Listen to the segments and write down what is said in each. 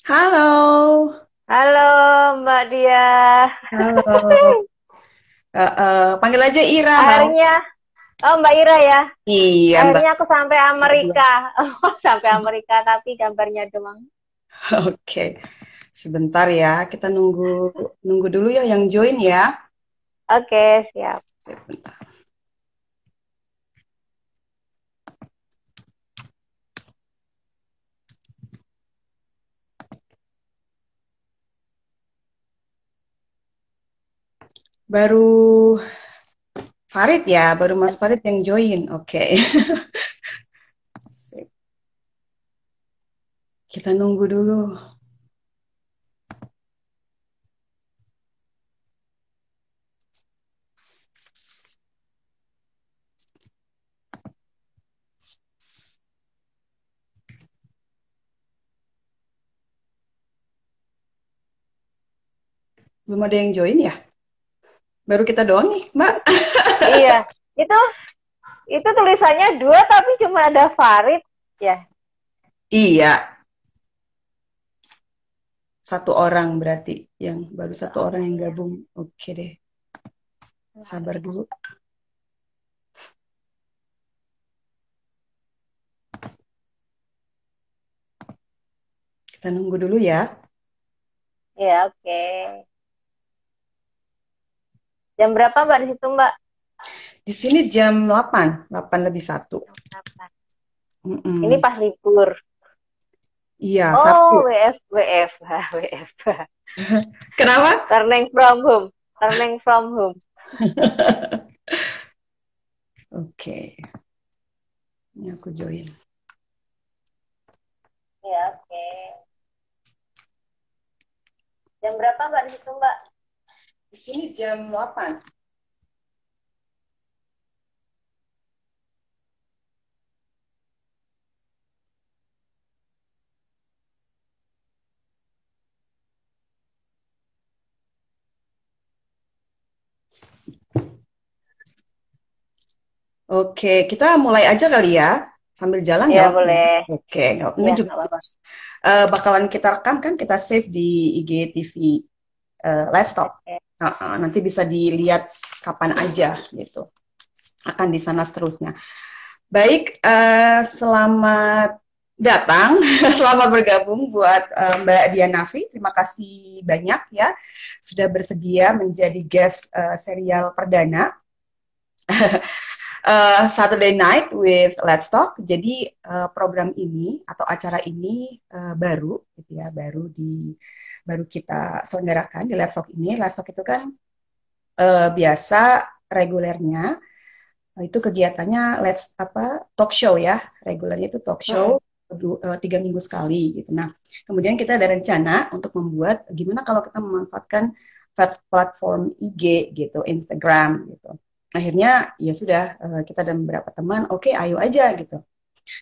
Halo, Halo Mbak Dia. halo. Panggil aja Ira, halo. Akhirnya, oh Mbak Ira ya. Iya, Mbak. Akhirnya aku sampai Berdua. Amerika. Oh, sampai Amerika tapi gambarnya doang. Oke, sebentar ya. Kita nunggu nunggu dulu ya yang join ya. Oke, siap. Sebentar. Baru Farid ya, baru Mas Farid yang join. Oke. Sip. Kita nunggu dulu. Belum ada yang join ya? Baru kita doang nih, Mbak. Iya, itu itu tulisannya dua tapi cuma ada Farid ya. Iya, satu orang berarti yang baru satu Oh orang yang iya. gabung. Oke deh, sabar dulu. Kita nunggu dulu ya. Iya, oke. Jam berapa Mbak di situ Mbak? Di sini jam 8, 8 lebih satu. Jam 8. Ini Mm-mm. pas libur. Iya, Oh, Sabtu. WF, WF, WF. Kenapa? Learning from home. Learning from home. Oke, ini aku join. Iya, oke. Jam berapa Mbak di situ Mbak? Di sini jam 8. Oke, kita mulai aja kali ya. Sambil jalan Iya nggak apa-apa ya? boleh. Oke, ini Iya juga nggak apa-apa. bakalan kita rekam kan, kita save di IGTV Let's Talk. Oke. Nanti bisa dilihat kapan aja gitu. Akan di sana seterusnya. Baik, selamat datang, selamat bergabung buat Mbak Dianafi. Terima kasih banyak ya sudah bersedia menjadi guest serial perdana Saturday Night with Let's Talk. Jadi program ini atau acara ini baru, gitu ya, baru kita selenggarakan di Let's Talk ini. Let's Talk itu kan biasa regulernya itu kegiatannya talk show ya, regulernya itu talk show Mm-mm. 3 minggu sekali gitu. Nah, kemudian kita ada rencana untuk membuat gimana kalau kita memanfaatkan platform IG gitu, Instagram gitu. Akhirnya ya sudah kita dan beberapa teman, oke, ayo aja gitu.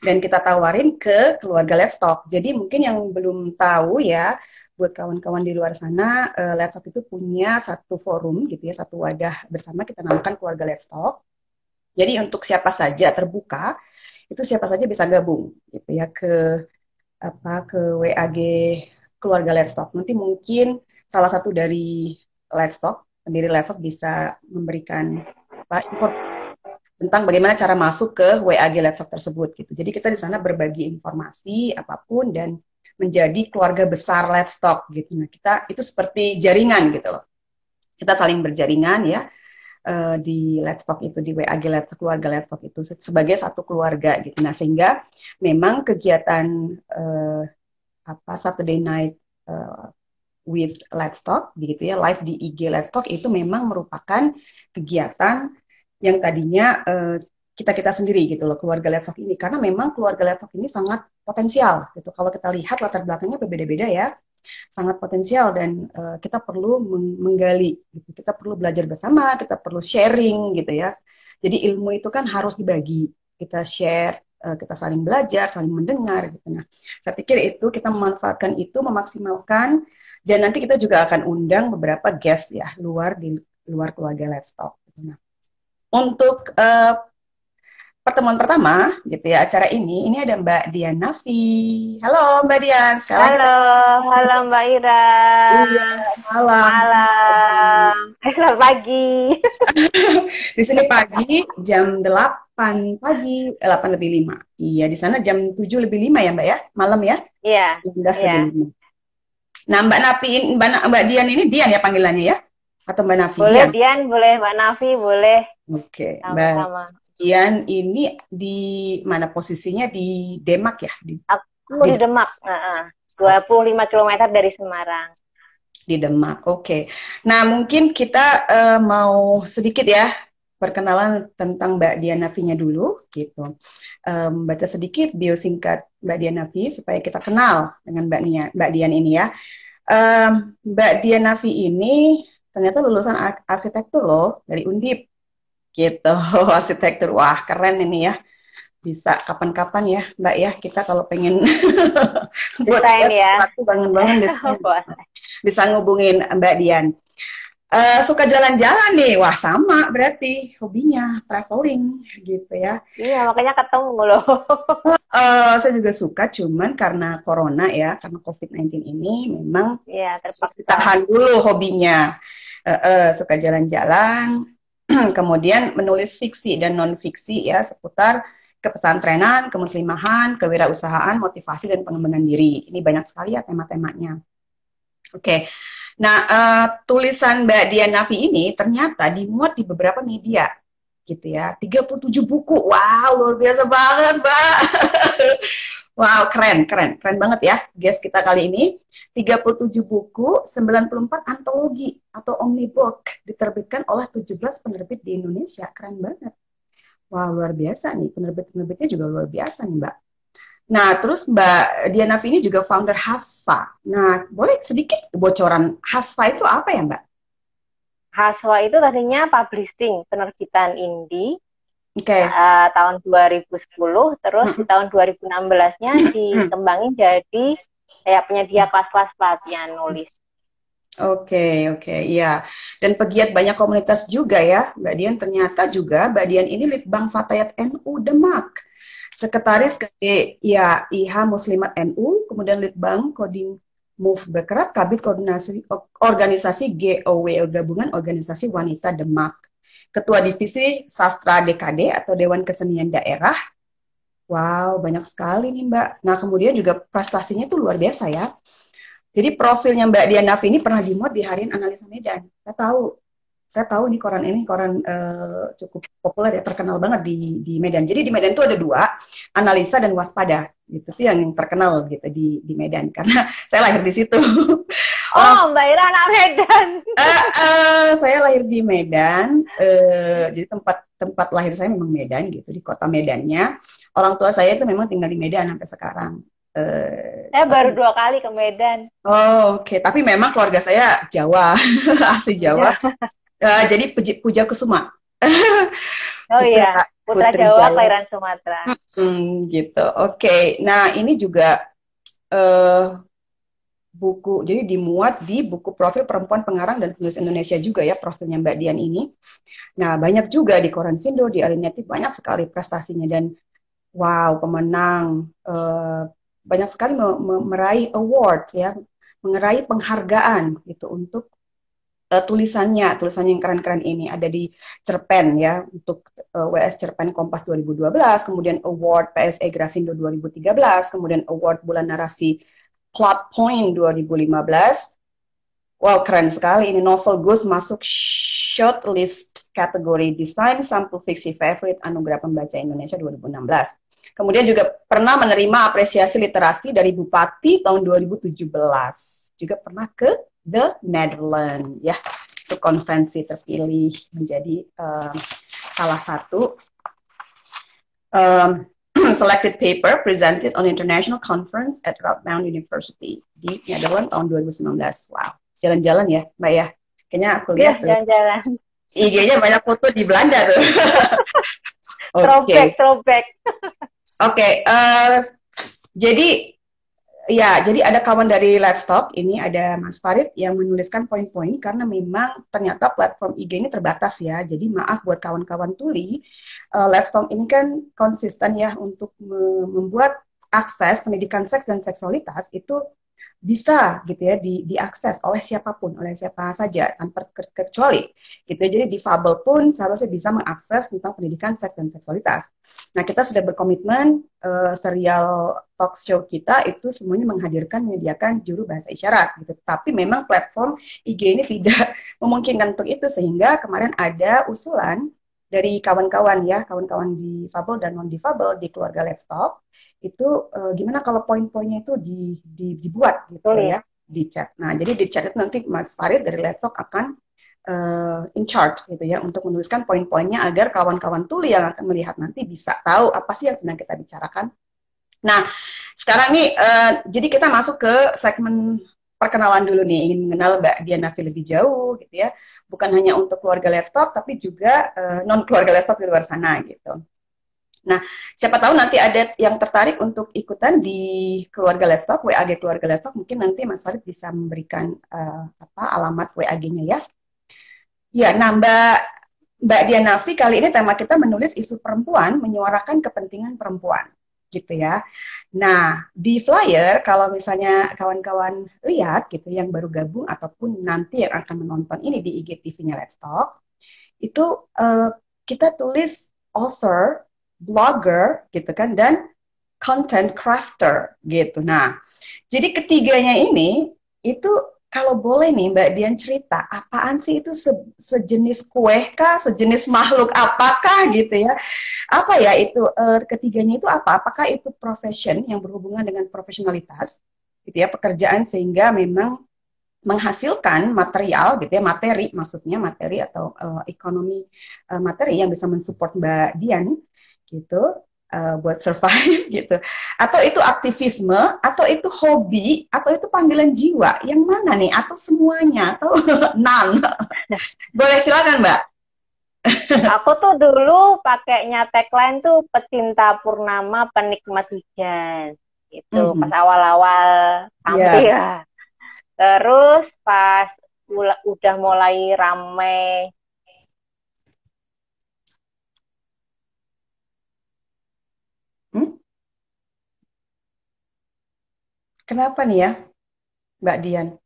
Dan kita tawarin ke keluarga Let's Talk. Jadi mungkin yang belum tahu ya, buat kawan-kawan di luar sana, Let's Talk itu punya satu forum gitu ya, satu wadah bersama kita namakan keluarga Let's Talk. Jadi untuk siapa saja terbuka, itu siapa saja bisa gabung gitu ya ke WAG keluarga Let's Talk. Nanti mungkin salah satu dari Let's Talk, pendiri Let's Talk bisa memberikan informasi tentang bagaimana cara masuk ke WAG Let's Talk tersebut gitu. Jadi kita di sana berbagi informasi apapun dan menjadi keluarga besar Let's Talk gitu. Nah, kita itu seperti jaringan gitu loh. Kita saling berjaringan ya di Let's Talk itu, di WAG Let's Talk, keluarga Let's Talk itu sebagai satu keluarga gitu. Nah, sehingga memang kegiatan uh, Saturday Night uh, with Let's Talk gitu ya, live di IG Let's Talk itu memang merupakan kegiatan yang tadinya kita-kita sendiri gitu loh, keluarga Let's Talk ini, karena memang keluarga Let's Talk ini sangat potensial gitu. Kalau kita lihat latar belakangnya berbeda-beda ya, sangat potensial dan kita perlu menggali gitu. Kita perlu belajar bersama, kita perlu sharing gitu ya. Jadi ilmu itu kan harus dibagi. Kita share, kita saling belajar, saling mendengar gitu. Nah, saya pikir itu kita memanfaatkan itu, memaksimalkan dan nanti kita juga akan undang beberapa guest ya di luar keluarga Let's Talk. Nah, untuk pertemuan pertama gitu ya acara ini ada Mbak Dian Nafi. Halo Mbak Dian, sekali lagi. Halo, halo Mbak Ira. Iya, malam. Malam. Selamat pagi. Di sini pagi jam 8 pagi, 8 lebih 5. Iya, di sana jam 7 lebih 5 ya Mbak ya, malam ya. Iya. 19 Iya. lebih 5. Nah Mbak Nafi, Mbak Dian ini Dian ya panggilannya ya? Atau Mbak Nafi? Boleh Dian, boleh Mbak Nafi, boleh. Oke, Sama-sama. Mbak Dian ini di mana posisinya, di Demak ya? Aku di Demak, 25 km dari Semarang. Di Demak, oke. Nah, mungkin kita mau sedikit ya perkenalan tentang Mbak Dian Nafi-nya dulu, gitu. Baca sedikit bio singkat Mbak Dian Nafi supaya kita kenal dengan Mbak Dian ini ya. Mbak Dian Nafi ini ternyata lulusan arsitektur loh dari Undip, gitu. Arsitektur, wah keren ini ya. Bisa kapan-kapan ya Mbak ya, kita kalau pengen desain ya, aku bangun-bangun bisa ngubungin Mbak Dian. Suka jalan-jalan nih, wah sama berarti hobinya traveling gitu ya. Iya, makanya ketemu loh. Saya juga suka, cuman karena corona ya, karena COVID-19 ini memang ya, tahan dulu hobinya. Suka jalan-jalan, kemudian menulis fiksi dan non-fiksi ya seputar kepesantrenan, kemuslimahan, kewirausahaan, motivasi, dan pengembangan diri. Ini banyak sekali ya tema-temanya. Oke. Nah, tulisan Mbak Dian Nafi ini ternyata dimuat di beberapa media, gitu ya. 37 buku. Wow, luar biasa banget, Mbak. Wow, keren banget ya. Guest kita kali ini 37 buku, 94 antologi atau omnibook diterbitkan oleh 17 penerbit di Indonesia. Keren banget. Wah, luar biasa nih. Penerbit-penerbitnya juga luar biasa nih, Mbak. Nah, terus Mbak Dian Nafi ini juga founder Hasfa. Nah, boleh sedikit bocoran Hasfa itu apa ya, Mbak? Hasfa itu tadinya publishing, penerbitan indie. Oke. Tahun 2010, terus di tahun 2016-nya dikembangin jadi kayak penyedia kelas-kelas pelatihan nulis. Oke, iya. Dan pegiat banyak komunitas juga ya, Mbak Dian. Ternyata juga Mbak Dian ini Litbang Fatayat NU Demak, Sekretaris ya IH Muslimat NU, kemudian Litbang Kodim Move Bekraf, Kabit Koordinasi Organisasi GOW, Gabungan Organisasi Wanita Demak, Ketua Divisi Sastra DKD atau Dewan Kesenian Daerah. Wow, banyak sekali nih Mbak. Nah, kemudian juga prestasinya itu luar biasa ya. Jadi profilnya Mbak Dian Nafi ini pernah dimuat di Harian Analisa Medan. Saya tahu nih koran ini cukup populer ya, terkenal banget di Medan. Jadi di Medan itu ada 2, Analisa dan Waspada. Gitu tuh yang terkenal gitu di Medan karena saya lahir di situ. Mbak Ira anak Medan. Saya lahir di Medan. Jadi tempat lahir saya memang Medan gitu, di kota Medannya. Orang tua saya itu memang tinggal di Medan sampai sekarang. Saya baru 2 kali ke Medan. Oke. Tapi memang keluarga saya Jawa, asli Jawa. Jadi Puja Kusuma. Iya, Putra Jawa, kelahiran Sumatera. Gitu. Oke. Nah, ini juga buku, jadi dimuat di buku profil perempuan pengarang dan penulis Indonesia juga ya, profilnya Mbak Dian ini. Nah, banyak juga di Koran Sindo, di Alineti, banyak sekali prestasinya dan wow, pemenang. Banyak sekali meraih award ya, meraih penghargaan gitu untuk tulisannya yang keren-keren ini. Ada di Cerpen ya, untuk WS Cerpen Kompas 2012, kemudian award PSE Grasindo 2013, kemudian award Bulan Narasi Plot Point 2015. Wow, keren sekali ini. Novel Gus masuk shortlist kategori desain sampul fiksi favorit Anugerah Pembaca Indonesia 2016. Kemudian juga pernah menerima apresiasi literasi dari Bupati tahun 2017. Juga pernah ke The Netherlands, ya, itu konferensi terpilih menjadi salah satu selected paper presented on international conference at Radboud University di Netherlands tahun 2019. Wow, jalan-jalan ya, Mbak ya. Kayaknya aku lihat jalan-jalan. IG-nya banyak foto di Belanda tuh. Throwback. Oke, jadi Ya, jadi ada kawan dari Let's Talk, ini ada Mas Farid yang menuliskan poin-poin karena memang ternyata platform IG ini terbatas ya. Jadi maaf buat kawan-kawan tuli, Let's Talk ini kan konsisten ya untuk membuat akses pendidikan seks dan seksualitas itu bisa gitu ya diakses oleh siapapun, oleh siapa saja tanpa kecuali gitu ya. Jadi difabel pun seharusnya bisa mengakses tentang pendidikan seks dan seksualitas. Nah, kita sudah berkomitmen serial talk show kita itu semuanya menghadirkan menyediakan juru bahasa isyarat gitu. Tapi memang platform IG ini tidak memungkinkan untuk itu sehingga kemarin ada usulan dari kawan-kawan ya, kawan-kawan difabel dan non difabel di keluarga Let's Talk itu gimana kalau poin-poinnya itu dibuat gitu Tulis. ya di chat. Nah, jadi di chat itu nanti Mas Farid dari Let's Talk akan in charge gitu ya untuk menuliskan poin-poinnya agar kawan-kawan tuli yang akan melihat nanti bisa tahu apa sih yang sedang kita bicarakan. Nah, sekarang nih jadi kita masuk ke segmen perkenalan dulu nih, ingin mengenal Mbak Dianafi lebih jauh gitu ya. Bukan hanya untuk keluarga Let's Talk tapi juga non keluarga Let's Talk di luar sana gitu. Nah, siapa tahu nanti ada yang tertarik untuk ikutan di keluarga Let's Talk, WAG keluarga Let's Talk, mungkin nanti Mas Farid bisa memberikan alamat WAG-nya ya. Ya, nah Mbak Dianafi kali ini tema kita menulis isu perempuan menyuarakan kepentingan perempuan gitu ya. Nah, di flyer kalau misalnya kawan-kawan lihat gitu yang baru gabung ataupun nanti yang akan menonton ini di IGTV-nya Let's Talk, itu kita tulis author, blogger gitu kan dan content crafter gitu. Nah, jadi ketiganya ini itu kalau boleh nih Mbak Dian cerita, apaan sih itu sejenis kue kah, sejenis makhluk apakah gitu ya? Apa ya itu ketiganya itu apa? Apakah itu profession yang berhubungan dengan profesionalitas gitu ya, pekerjaan sehingga memang menghasilkan material gitu ya, materi maksudnya materi atau ekonomi materi yang bisa mensupport Mbak Dian gitu buat survive gitu. Atau itu aktivisme, atau itu hobi, atau itu panggilan jiwa. Yang mana nih? Atau semuanya? Atau none? Boleh silakan Mbak. Aku tuh dulu pakainya tagline tuh pecinta purnama penikmat hujan. Itu pas awal-awal tampil ya. Terus pas udah mulai rame Kenapa nih ya, Mbak Dian?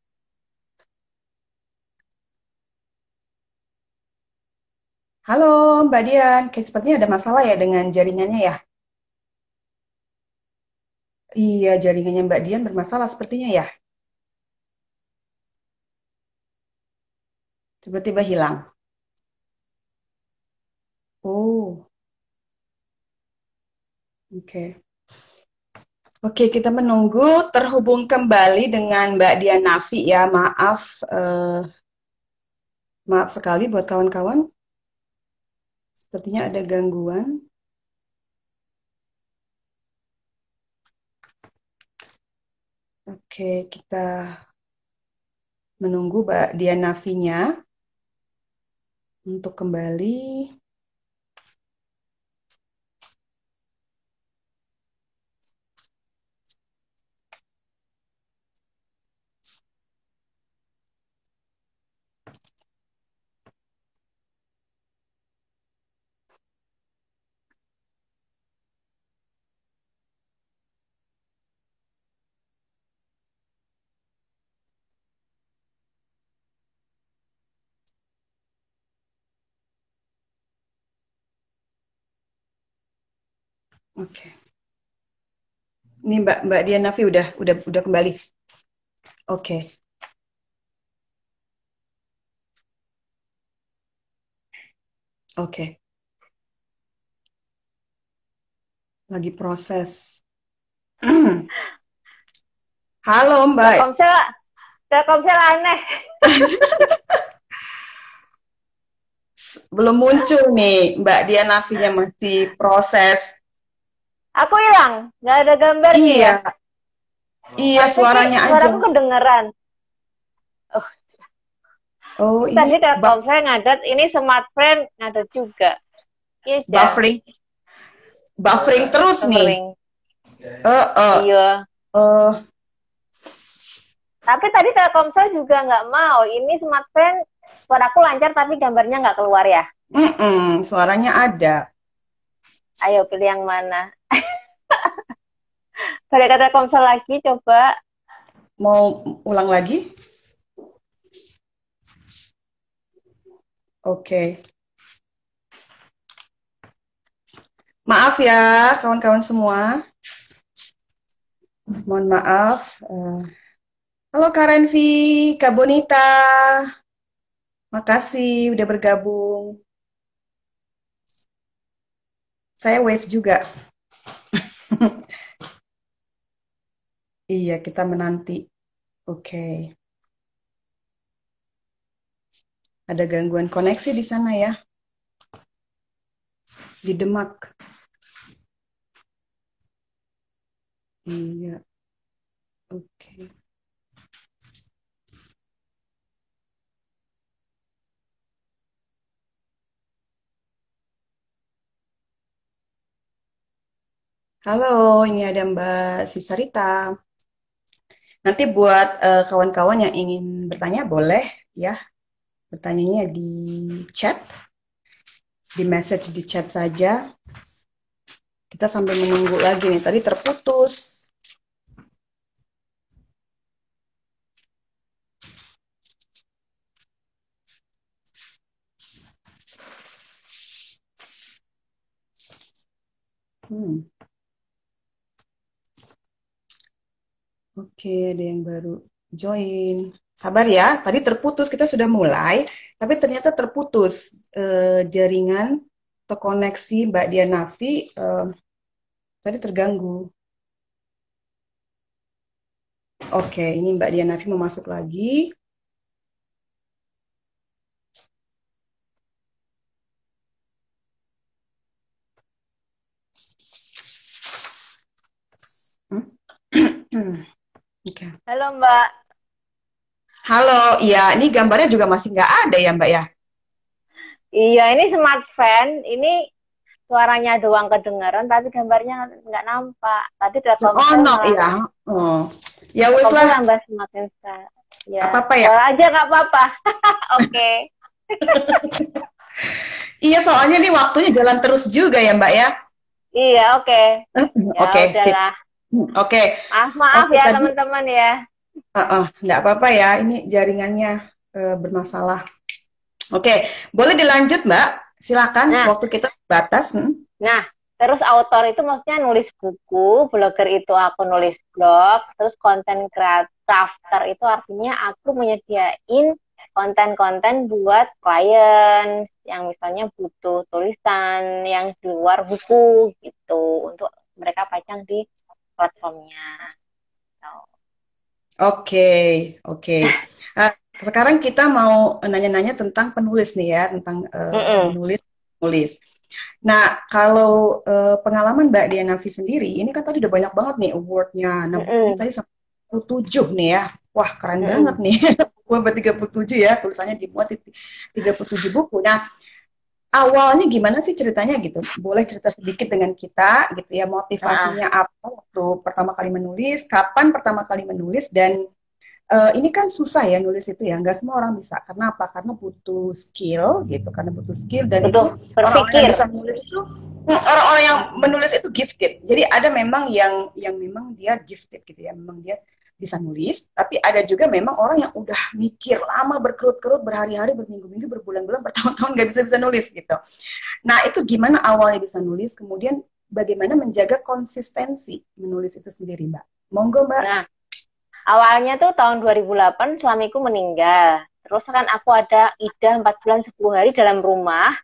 Halo Mbak Dian, kayak sepertinya ada masalah ya dengan jaringannya ya? Iya, jaringannya Mbak Dian bermasalah sepertinya ya. Tiba-tiba hilang. Oh, oke. Oke, kita menunggu terhubung kembali dengan Mbak Dian Nafi ya. Maaf sekali buat kawan-kawan. Sepertinya ada gangguan. Oke, kita menunggu Mbak Dian Nafinya untuk kembali. Oke. Ini Mbak Dian Nafi udah kembali. Oke. Oke. Lagi proses. Halo Mbak. Telkomsel aneh. Belum muncul nih Mbak Dian Nafinya masih proses. Aku hilang, nggak ada gambarnya. Iya. Iya, suaranya aja. Suaraku kedengeran. Oh, Tadi ini Telkomsel ngadat, ini smartfren ngadat juga. Iya, buffering terus nih. Iya. Tapi tadi Telkomsel juga nggak mau. Ini smartphone suaraku lancar tapi gambarnya nggak keluar ya. Suaranya ada. Ayo pilih yang mana? Balik ke Telkomsel lagi, coba. Mau ulang lagi? Oke. Maaf ya, kawan-kawan semua. Mohon maaf. Halo Kak Renvi, Kak Bonita. Makasih udah bergabung. Saya wave juga. Iya, kita menanti. Oke. Ada gangguan koneksi di sana ya. Di Demak. Iya. Oke. Halo, ini ada Mbak Sisarita. Nanti buat kawan-kawan yang ingin bertanya boleh ya. Bertanyanya di chat, di message di chat saja. Kita sambil menunggu lagi nih. Tadi terputus. Oke, ada yang baru join. Sabar ya, tadi terputus, kita sudah mulai, tapi ternyata terputus jaringan atau koneksi Mbak Dianavi tadi terganggu. Oke, ini Mbak Dianavi mau masuk lagi. Oke. Halo Mbak. Halo, iya, ini gambarnya juga masih nggak ada ya Mbak ya? Iya, ini smartphone. Ini suaranya doang kedengaran, tapi gambarnya nggak nampak. Tadi Oh, Telkomsel no, malah iya. Oh. Ya wes Telkomsel lah, nambah semakin ya. apa-apa ya. Soal aja nggak apa-apa. Oke. Iya, soalnya nih waktunya jalan terus juga ya Mbak ya. Iya, oke. Ya Oke, sip. udahlah. Oke. Maaf Oke, ya tadi teman-teman ya. nggak apa-apa ya, ini jaringannya bermasalah. Oke, boleh dilanjut Mbak? Silakan, Nah, waktu kita terbatas. Nah, terus author itu maksudnya nulis buku, blogger itu aku nulis blog, terus konten crafter itu artinya aku menyediain konten-konten buat klien yang misalnya butuh tulisan yang di luar buku gitu untuk mereka pajang di platformnya. So. Oke, oke. Nah, sekarang kita mau nanya-nanya tentang penulis nih ya, tentang menulis. Nah, kalau pengalaman Mbak Dianavi sendiri, ini kan tadi udah banyak banget nih award-nya. Nah, bukunya tadi sampai 37 nih ya. Wah, keren banget nih. Buku sampai 37 ya, tulisannya dimuat di 37 buku. Nah, awalnya gimana sih ceritanya gitu? Boleh cerita sedikit dengan kita gitu ya, motivasinya apa waktu pertama kali menulis, kapan pertama kali menulis, dan ini kan susah ya nulis itu ya, nggak semua orang bisa. Karena apa? Karena butuh skill gitu, karena butuh skill dan Betul, itu orang-orang yang berpikir. bisa menulis itu orang-orang yang menulis itu gifted. Jadi ada memang yang memang dia gifted gitu ya, memang dia bisa nulis, tapi ada juga memang orang yang udah mikir lama berkerut-kerut berhari-hari, berminggu-minggu, berbulan-bulan, bertahun-tahun nggak bisa-bisa nulis gitu. Nah, itu gimana awalnya bisa nulis, kemudian bagaimana menjaga konsistensi menulis itu sendiri, Mbak? Monggo, Mbak. Nah, awalnya tuh tahun 2008 suamiku meninggal. Terus kan aku ada idah 4 bulan 10 hari dalam rumah.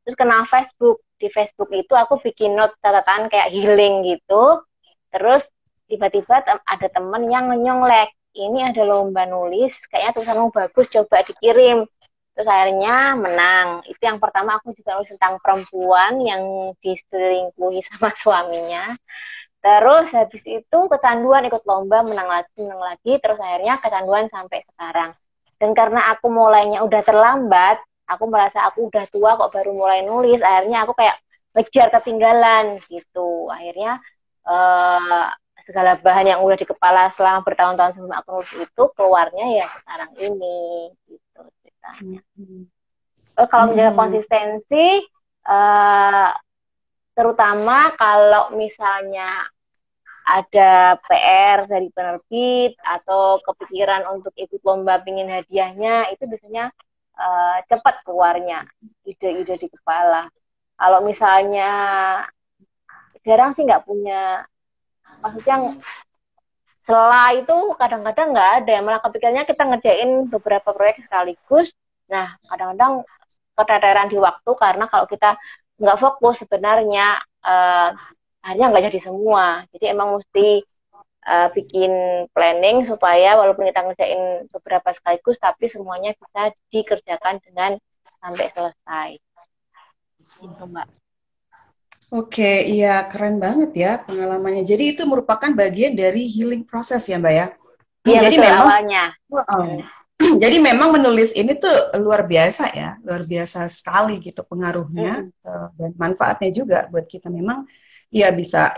Terus kenal Facebook. Di Facebook itu aku bikin note catatan kayak healing gitu. Terus tiba-tiba ada temen yang nyonglek. Ini ada lomba nulis, kayaknya tulisanmu bagus, coba dikirim. Terus akhirnya menang. Itu yang pertama aku juga nulis tentang perempuan yang diselingkuhi sama suaminya. Terus habis itu kecanduan, ikut lomba, menang lagi, terus akhirnya kecanduan sampai sekarang. Dan karena aku mulainya udah terlambat, aku merasa aku udah tua kok baru mulai nulis, akhirnya aku kayak ngejar ketinggalan gitu. Akhirnya segala bahan yang udah di kepala selama bertahun-tahun sebelum aku nulis itu keluarnya ya sekarang ini gitu ceritanya. Kalau menjaga konsistensi terutama kalau misalnya ada PR dari penerbit atau kepikiran untuk ikut lomba pingin hadiahnya, itu biasanya cepat keluarnya ide-ide di kepala. Kalau misalnya jarang sih nggak punya, maksudnya setelah itu kadang-kadang nggak ada, malah kepikirannya kita ngerjain beberapa proyek sekaligus. Nah, kadang-kadang keteteran di waktu karena kalau kita nggak fokus sebenarnya akhirnya nggak jadi semua. Jadi emang mesti bikin planning supaya walaupun kita ngerjain beberapa sekaligus tapi semuanya bisa dikerjakan dengan sampai selesai. Gitu, Mbak. Oke, iya keren banget ya pengalamannya. Jadi itu merupakan bagian dari healing proses ya, Mbak ya. Iya, Jadi betul, memang awalnya. jadi memang menulis ini tuh luar biasa ya, luar biasa sekali gitu pengaruhnya dan manfaatnya juga buat kita. Memang ya bisa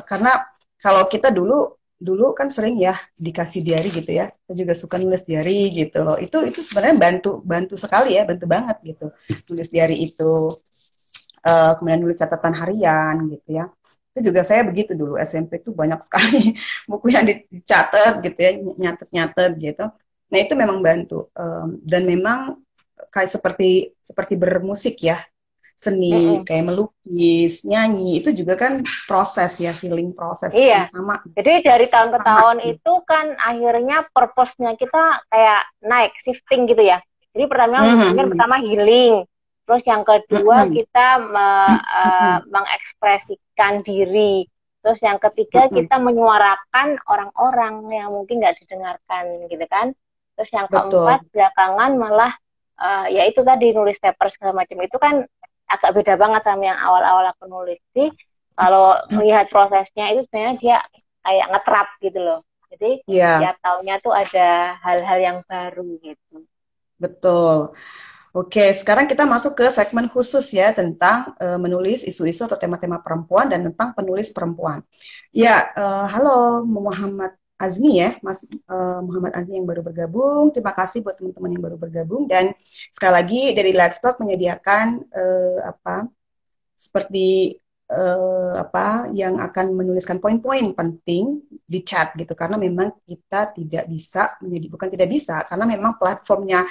karena kalau kita dulu kan sering ya dikasih diary gitu ya. Kita juga suka nulis diary gitu loh. Itu sebenarnya bantu sekali ya, bantu banget gitu. Tulis diary itu kemudian nulis catatan harian gitu ya. Itu juga saya begitu dulu SMP tuh banyak sekali buku yang dicatat gitu ya, nyatet-nyatet gitu. Nah itu memang bantu dan memang kayak seperti bermusik ya, seni kayak melukis, nyanyi itu juga kan proses ya, healing proses yang Iya. sama. Jadi dari tahun ke tahun Sama. itu kan akhirnya purpose-nya kita kayak naik, shifting gitu ya. Jadi pertama healing, terus yang kedua kita mengekspresikan diri, terus yang ketiga kita menyuarakan orang-orang yang mungkin nggak didengarkan gitu kan. Terus yang keempat belakangan malah ya itu tadi nulis paper segala macam itu kan agak beda banget sama yang awal-awal aku nulis sih. Kalau melihat prosesnya itu sebenarnya dia kayak ngetrap gitu loh. Jadi tiap tahunnya tuh ada hal-hal yang baru gitu. Betul. Oke, sekarang kita masuk ke segmen khusus ya tentang menulis isu-isu atau tema-tema perempuan dan tentang penulis perempuan. Ya, halo Muhammad Azmi ya, Mas Muhammad Azmi yang baru bergabung. Terima kasih buat teman-teman yang baru bergabung dan sekali lagi dari Let's Talk menyediakan seperti yang akan menuliskan poin-poin penting di chat gitu karena memang kita tidak bisa bukan tidak bisa karena memang platformnya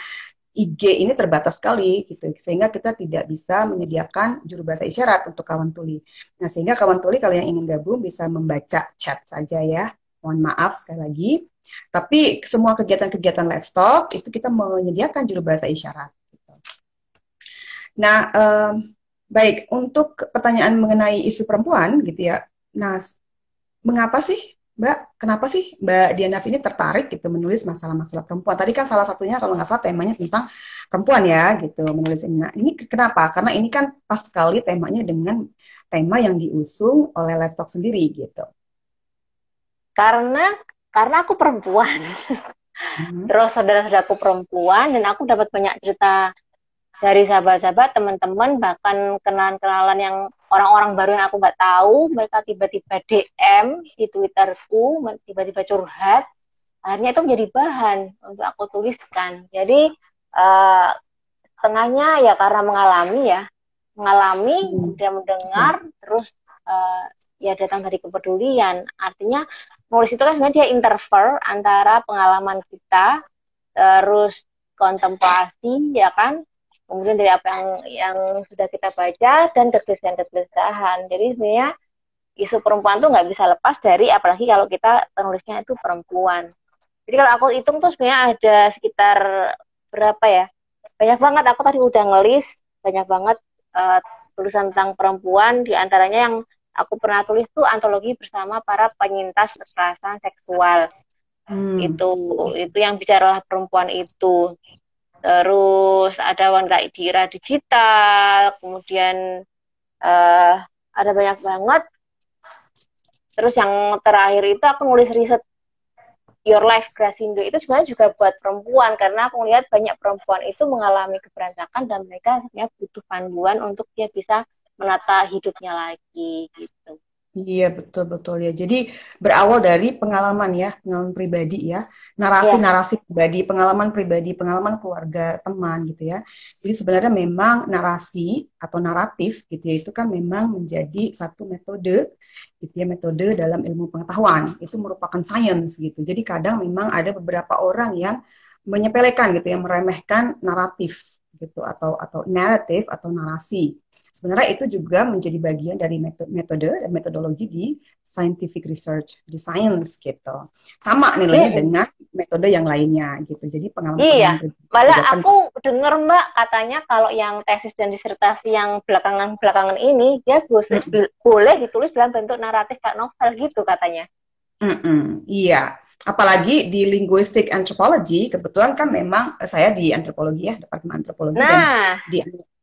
IG ini terbatas sekali gitu sehingga kita tidak bisa menyediakan juru bahasa isyarat untuk kawan tuli. Nah sehingga kawan tuli kalau yang ingin gabung bisa membaca chat saja ya. Mohon maaf sekali lagi. Tapi semua kegiatan-kegiatan Let's Talk itu kita menyediakan juru bahasa isyarat. Gitu. Nah baik untuk pertanyaan mengenai isu perempuan gitu ya. Nah mengapa sih Mbak, kenapa sih Mbak Dianaf ini tertarik gitu menulis masalah-masalah perempuan? Tadi kan salah satunya kalau nggak salah temanya tentang perempuan ya gitu menulis ini. Nah ini kenapa? Karena ini kan pas sekali temanya dengan tema yang diusung oleh Let's Talk sendiri gitu. Karena aku perempuan. Terus saudara-saudaraku perempuan dan aku dapat banyak cerita dari sahabat-sahabat, teman-teman, bahkan kenalan-kenalan yang orang-orang baru yang aku nggak tahu, mereka tiba-tiba DM di Twitterku, tiba-tiba curhat, akhirnya itu menjadi bahan untuk aku tuliskan. Jadi setengahnya ya karena mengalami, kemudian mendengar, terus ya datang dari kepedulian. Artinya nulis itu kan sebenarnya dia interval antara pengalaman kita, terus kontemplasi, ya kan, kemudian dari apa yang sudah kita baca dan kegelisahan. Jadi sebenarnya isu perempuan tuh nggak bisa lepas dari, apalagi kalau kita penulisnya itu perempuan. Jadi kalau aku hitung tuh sebenarnya ada sekitar berapa ya? Banyak banget, aku tadi udah ngelis banyak banget tulisan tentang perempuan, diantaranya yang aku pernah tulis tuh antologi bersama para penyintas kekerasan seksual. Itu yang bicara perempuan itu. Terus ada wanita di era digital, kemudian ada banyak banget. Terus yang terakhir itu aku nulis riset Your Life Grasindo, itu sebenarnya juga buat perempuan, karena aku lihat banyak perempuan itu mengalami keberantakan dan mereka sebenarnya butuh panduan untuk dia bisa menata hidupnya lagi gitu. Iya, betul-betul ya. Jadi berawal dari pengalaman ya, pengalaman pribadi ya, Ya, narasi-narasi pribadi, pengalaman keluarga, teman gitu ya. Jadi sebenarnya memang narasi atau naratif gitu ya, itu kan memang menjadi satu metode gitu ya, metode dalam ilmu pengetahuan. Itu merupakan sains gitu. Jadi kadang memang ada beberapa orang yang menyepelekan gitu ya, meremehkan naratif gitu atau naratif atau narasi. Sebenarnya itu juga menjadi bagian dari metode dan metodologi di scientific research, di science gitu. Sama nilainya mm-mm. dengan metode yang lainnya gitu. Jadi Iya. pengalaman-pengalaman pribadi Malah juga aku penting. dengar Mbak katanya kalau yang tesis dan disertasi yang belakangan-belakangan ini dia Mm-mm. boleh ditulis dalam bentuk naratif kayak novel gitu katanya. Mm-mm. Iya. Apalagi di linguistic anthropology, kebetulan kan memang saya di antropologi ya, departemen antropologi dan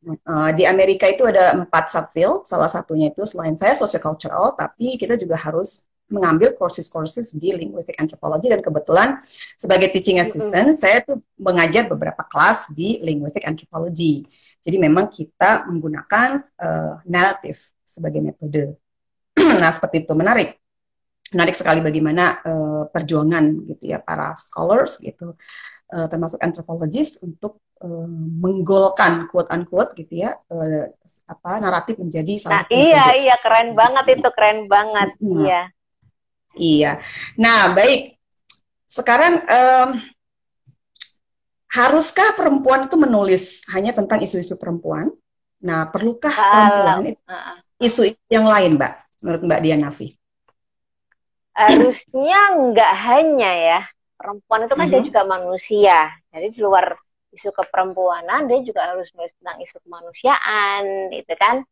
Nah, di Amerika itu ada 4 subfield, salah satunya itu selain saya sociocultural, tapi kita juga harus mengambil courses-courses di linguistic anthropology dan kebetulan sebagai teaching mm-mm. assistant saya tuh mengajar beberapa kelas di linguistic anthropology. Jadi memang kita menggunakan narrative sebagai metode. Nah, seperti itu menarik sekali bagaimana perjuangan gitu ya para scholars gitu termasuk antropologis untuk menggolkan quote unquote gitu ya apa naratif menjadi Nah, salah satu iya metode. iya keren banget itu keren banget. Nah, Iya. iya. Nah, baik. Sekarang haruskah perempuan itu menulis hanya tentang isu-isu perempuan? Nah, perlukah Kalau perempuan itu uh, isu yang lain, Mbak? Menurut Mbak Dianafi? harusnya nggak hanya ya perempuan itu kan dia Mhm, juga manusia. Jadi di luar isu keperempuanan dia juga harus nulis tentang isu kemanusiaan, gitu kan?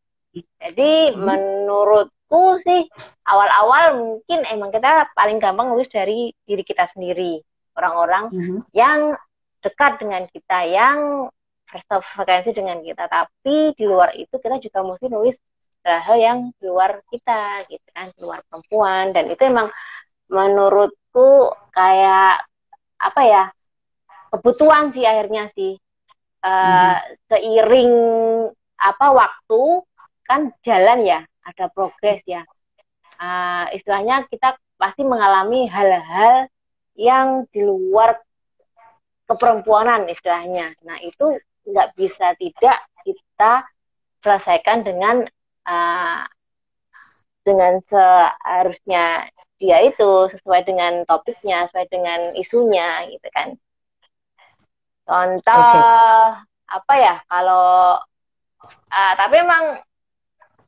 Jadi mhm, menurutku sih awal-awal mungkin emang kita paling gampang nulis dari diri kita sendiri. Orang-orang mhm. yang dekat dengan kita, yang frekuensi dengan kita. Tapi di luar itu kita juga mesti nulis hal-hal yang di luar kita, gitu kan, di luar perempuan. Dan itu emang menurutku kayak apa ya, kebutuhan sih akhirnya sih. Eh, Mhm. Seiring apa waktu kan jalan ya, ada progres ya. Istilahnya kita pasti mengalami hal-hal yang di luar keperempuanan istilahnya. Nah itu nggak bisa tidak kita selesaikan uh, dengan seharusnya dia itu sesuai dengan topiknya, sesuai dengan isunya gitu kan. Oke. Contoh apa ya kalau tapi emang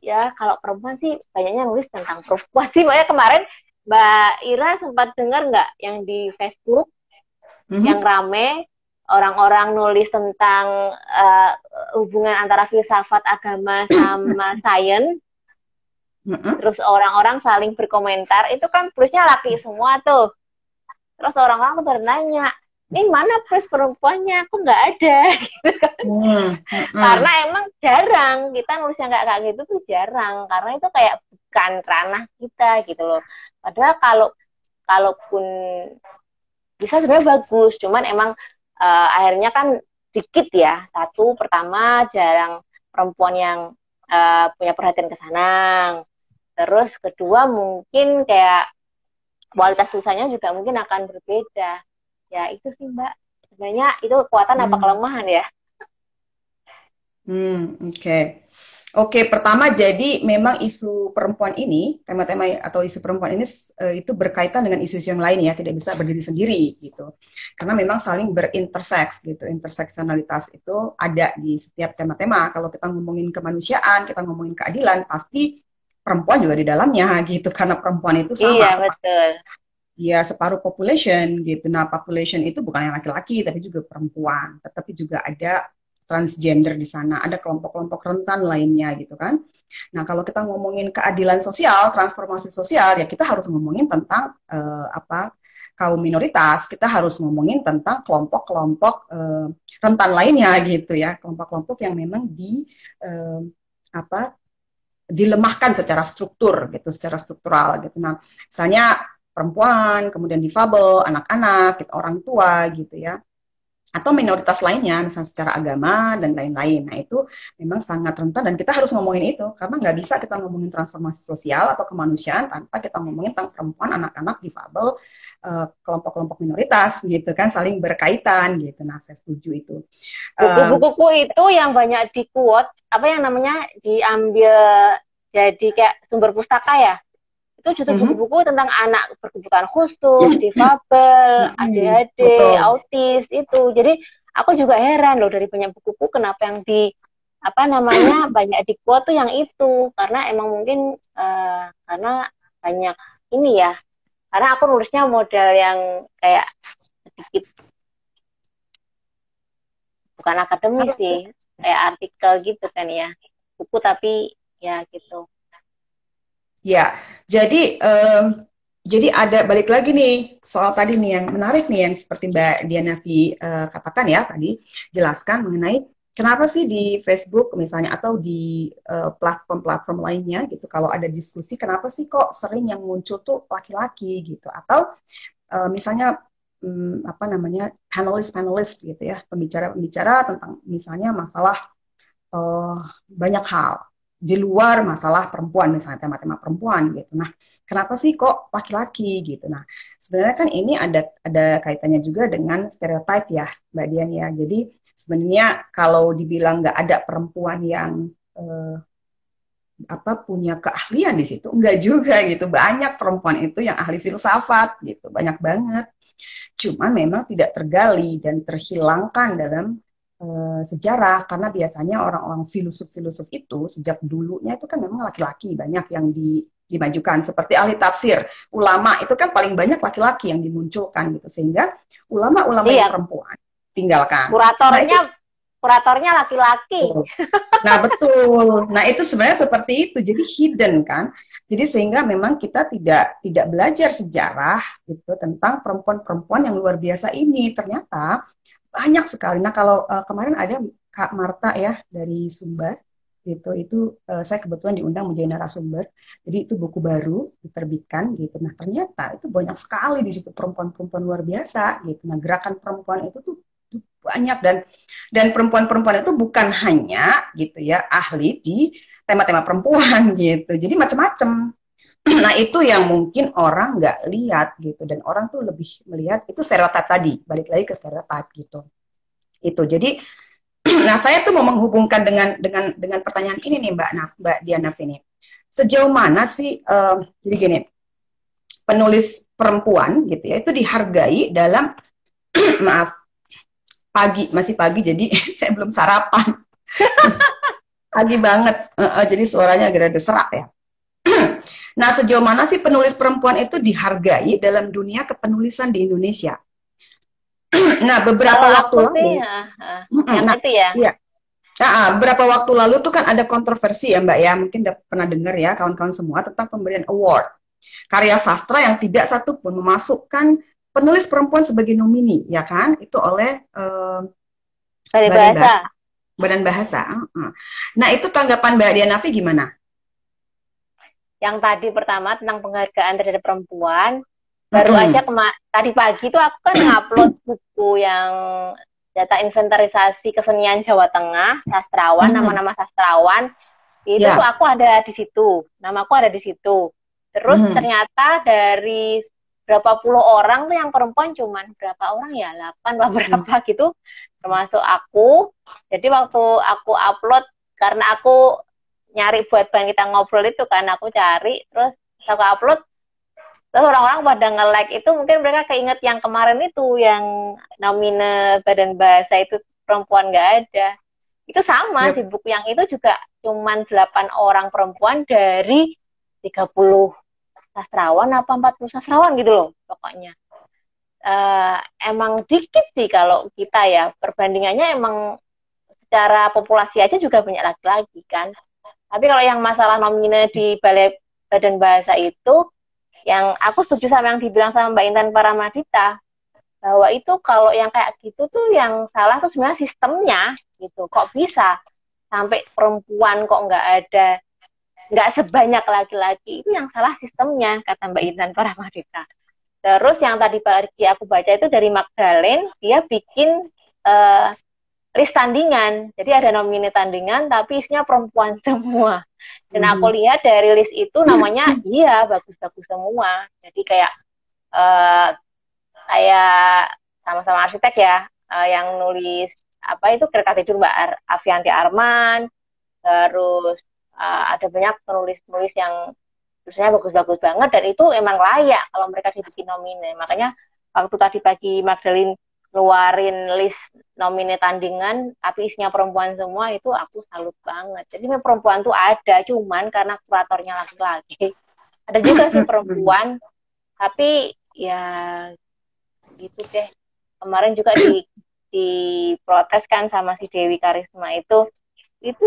ya kalau perempuan sih banyaknya nulis tentang perempuan sih. Makanya kemarin Mbak Ira sempat dengar nggak yang di Facebook yang Mhm, rame orang-orang nulis tentang hubungan antara filsafat agama sama sains, mhm. terus orang-orang saling berkomentar, itu kan tulisnya laki semua tuh. Terus orang-orang tuh bernanya, ini mana plus perempuannya? Aku nggak ada. Hmm, mhm. Karena emang jarang kita nulis yang kayak gitu tuh jarang, karena itu kayak bukan ranah kita gitu loh. Padahal kalaupun bisa sebenarnya bagus, cuman emang akhirnya kan dikit ya. Satu pertama jarang perempuan yang punya perhatian ke sana. Terus kedua mungkin kayak kualitas tulisannya juga mungkin akan berbeda. Ya itu sih Mbak. Sebenarnya itu kekuatan apa Hmm. kelemahan ya? Oke. Oke, pertama jadi memang isu perempuan ini, tema-tema atau isu perempuan ini itu berkaitan dengan isu-isu yang lain ya, tidak bisa berdiri sendiri gitu. Karena memang saling berinterseks gitu. Interseksionalitas itu ada di setiap tema-tema. Kalau kita ngomongin kemanusiaan, kita ngomongin keadilan, pasti perempuan juga di dalamnya gitu. Karena perempuan itu Iya sama betul. ya separuh population gitu. Nah, population itu bukan yang laki-laki tapi juga perempuan, tetapi juga ada transgender di sana, ada kelompok-kelompok rentan lainnya gitu kan. Nah, kalau kita ngomongin keadilan sosial, transformasi sosial, ya kita harus ngomongin tentang apa kaum minoritas, kita harus ngomongin tentang kelompok-kelompok rentan lainnya gitu ya, kelompok-kelompok yang memang apa dilemahkan secara struktur gitu, secara struktural gitu. Nah, misalnya perempuan, kemudian difabel, anak-anak, gitu, orang tua gitu ya. atau minoritas lainnya, misalnya secara agama dan lain-lain. Nah, itu memang sangat rentan dan kita harus ngomongin itu, karena nggak bisa kita ngomongin transformasi sosial atau kemanusiaan tanpa kita ngomongin tentang perempuan, anak-anak, difabel, kelompok-kelompok minoritas gitu kan, saling berkaitan gitu. Nah, saya setuju itu. Buku-bukuku itu yang banyak di quote, apa yang namanya, diambil jadi kayak sumber pustaka ya. Itu justru buku-buku tentang anak berkebutuhan khusus, difabel, ADHD, autis itu. Jadi aku juga heran loh, dari banyak bukuku kenapa yang di apa namanya banyak di quote tuh yang itu, karena emang mungkin karena banyak ini ya. Karena aku nulisnya model yang kayak sedikit bukan akademis sih, kayak artikel gitu kan ya. Buku tapi ya gitu. Ya, jadi ada balik lagi nih soal tadi nih yang menarik nih yang seperti Mbak Dianavi katakan ya tadi, jelaskan mengenai kenapa sih di Facebook misalnya atau di platform-platform lainnya gitu kalau ada diskusi kenapa sih kok sering yang muncul tuh laki-laki gitu atau misalnya apa namanya panelis-panelis gitu ya pembicara-pembicara tentang misalnya masalah banyak hal di luar masalah perempuan, misalnya tema-tema perempuan gitu. Nah, kenapa sih kok laki-laki gitu? Nah, sebenarnya kan ini ada kaitannya juga dengan stereotip ya, Mbak Dian ya. Jadi sebenarnya kalau dibilang nggak ada perempuan yang punya keahlian di situ, enggak juga gitu. Banyak perempuan itu yang ahli filsafat gitu, banyak banget. Cuma memang tidak tergali dan terhilangkan dalam sejarah karena biasanya orang-orang filosof-filosof itu sejak dulunya itu kan memang laki-laki banyak yang dimajukan seperti ahli tafsir, ulama itu kan paling banyak laki-laki yang dimunculkan gitu sehingga ulama-ulama yang perempuan tinggalkan. Kuratornya laki-laki. Nah, betul. Nah, itu sebenarnya seperti itu. Jadi hidden kan. Jadi sehingga memang kita tidak belajar sejarah gitu tentang perempuan-perempuan yang luar biasa ini. Ternyata banyak sekali. Nah, kalau kemarin ada Kak Marta ya dari Sumba gitu. Itu saya kebetulan diundang menjadi narasumber. Jadi itu buku baru diterbitkan gitu. Nah, ternyata itu banyak sekali di situ perempuan-perempuan luar biasa gitu. Nah, gerakan perempuan itu tuh banyak dan perempuan-perempuan itu bukan hanya gitu ya ahli di tema-tema perempuan gitu. Jadi macam-macam. Nah, itu yang mungkin orang nggak lihat gitu dan orang tuh lebih melihat itu stereotip tadi, balik lagi ke stereotip gitu. Itu. Jadi nah, saya tuh mau menghubungkan dengan pertanyaan ini nih Mbak Diana ini. Sejauh mana sih jadi gini, penulis perempuan gitu ya itu dihargai dalam maaf masih pagi jadi saya belum sarapan. Pagi banget. Jadi suaranya agak serak ya. Nah, sejauh mana sih penulis perempuan itu dihargai dalam dunia kepenulisan di Indonesia? Nah, beberapa waktu lalu. Itu ya. Iya. Nah, beberapa waktu lalu tuh kan ada kontroversi ya Mbak ya, mungkin udah pernah dengar ya kawan-kawan semua tentang pemberian award karya sastra yang tidak satu pun memasukkan penulis perempuan sebagai nomini, ya kan? Itu oleh Badan Bahasa. Nah, itu tanggapan Mbak Dianavi gimana? Yang tadi pertama tentang penghargaan terhadap perempuan, baru aja tadi pagi tuh aku kan ngupload buku yang data inventarisasi kesenian Jawa Tengah, sastrawan, nama-nama sastrawan, itu tuh aku ada di situ, namaku ada di situ. Terus ternyata dari berapa puluh orang tuh yang perempuan cuman berapa orang ya, 8 atau berapa gitu, termasuk aku. Jadi waktu aku upload, karena aku nyari buat bahan kita ngobrol itu kan, aku cari, terus aku upload, terus orang-orang pada nge-like itu, mungkin mereka keinget yang kemarin itu, yang nomine Badan Bahasa itu perempuan nggak ada. Itu sama, di buku yang itu juga cuman 8 orang perempuan dari 30 sastrawan apa 40 sastrawan gitu loh pokoknya. Emang dikit sih kalau kita ya, perbandingannya emang secara populasi aja juga banyak laki-laki kan. Tapi kalau yang masalah nomine di Badan Bahasa itu, yang aku setuju sama yang dibilang sama Mbak Intan Paramadita, bahwa itu kalau yang kayak gitu tuh yang salah tuh sebenarnya sistemnya gitu. Kok bisa sampai perempuan kok nggak sebanyak laki-laki, itu yang salah sistemnya, kata Mbak Intan Paramadita. Terus yang tadi pagi aku baca itu dari Magdalene, dia bikin uh, list tandingan. Jadi ada nomine tandingan tapi isinya perempuan semua. Dan aku Mhm. lihat dari list itu namanya iya bagus-bagus semua. Jadi kayak uh, kayak sama-sama arsitek ya, yang nulis apa itu Kereta Tidur Mbak Avianti Arman, terus ada banyak penulis-penulis yang tulisannya bagus-bagus banget dan itu emang layak kalau mereka dibikin nomine. Makanya waktu tadi pagi Magdalene ngeluarin list nomine tandingan tapi isinya perempuan semua itu aku salut banget. Jadi perempuan tuh ada, cuman karena kuratornya laki-laki. Ada juga sih perempuan, tapi ya gitu deh. Kemarin juga diprotes kan sama si Dewi Karisma itu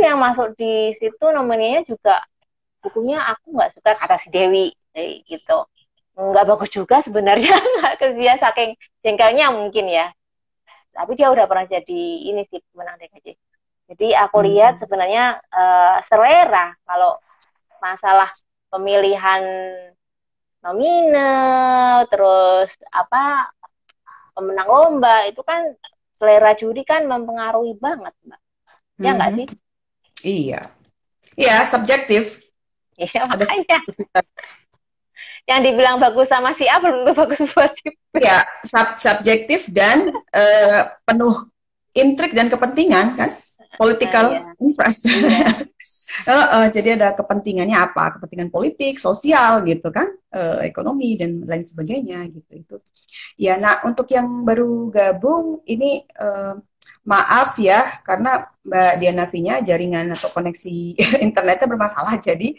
yang masuk di situ nominenya juga bukunya aku nggak suka kata si Dewi gitu, nggak bagus juga sebenarnya. Nggak dia saking jengkelnya mungkin ya, tapi dia udah pernah jadi ini sih pemenang DKJ. Jadi aku lihat sebenarnya selera kalau masalah pemilihan nomine terus apa pemenang lomba itu kan selera juri kan mempengaruhi banget Mbak, ya nggak sih? Iya, iya subjektif. Iya Ada makanya yang dibilang bagus sama si A belum tentu bagus buat si B. ya subjektif dan penuh intrik dan kepentingan kan, political Iya. interest. Iya. Jadi ada kepentingannya apa? Kepentingan politik, sosial gitu kan, ekonomi dan lain sebagainya gitu itu. Ya, nah untuk yang baru gabung ini maaf ya karena Mbak Diana V-nya jaringan atau koneksi internetnya bermasalah jadi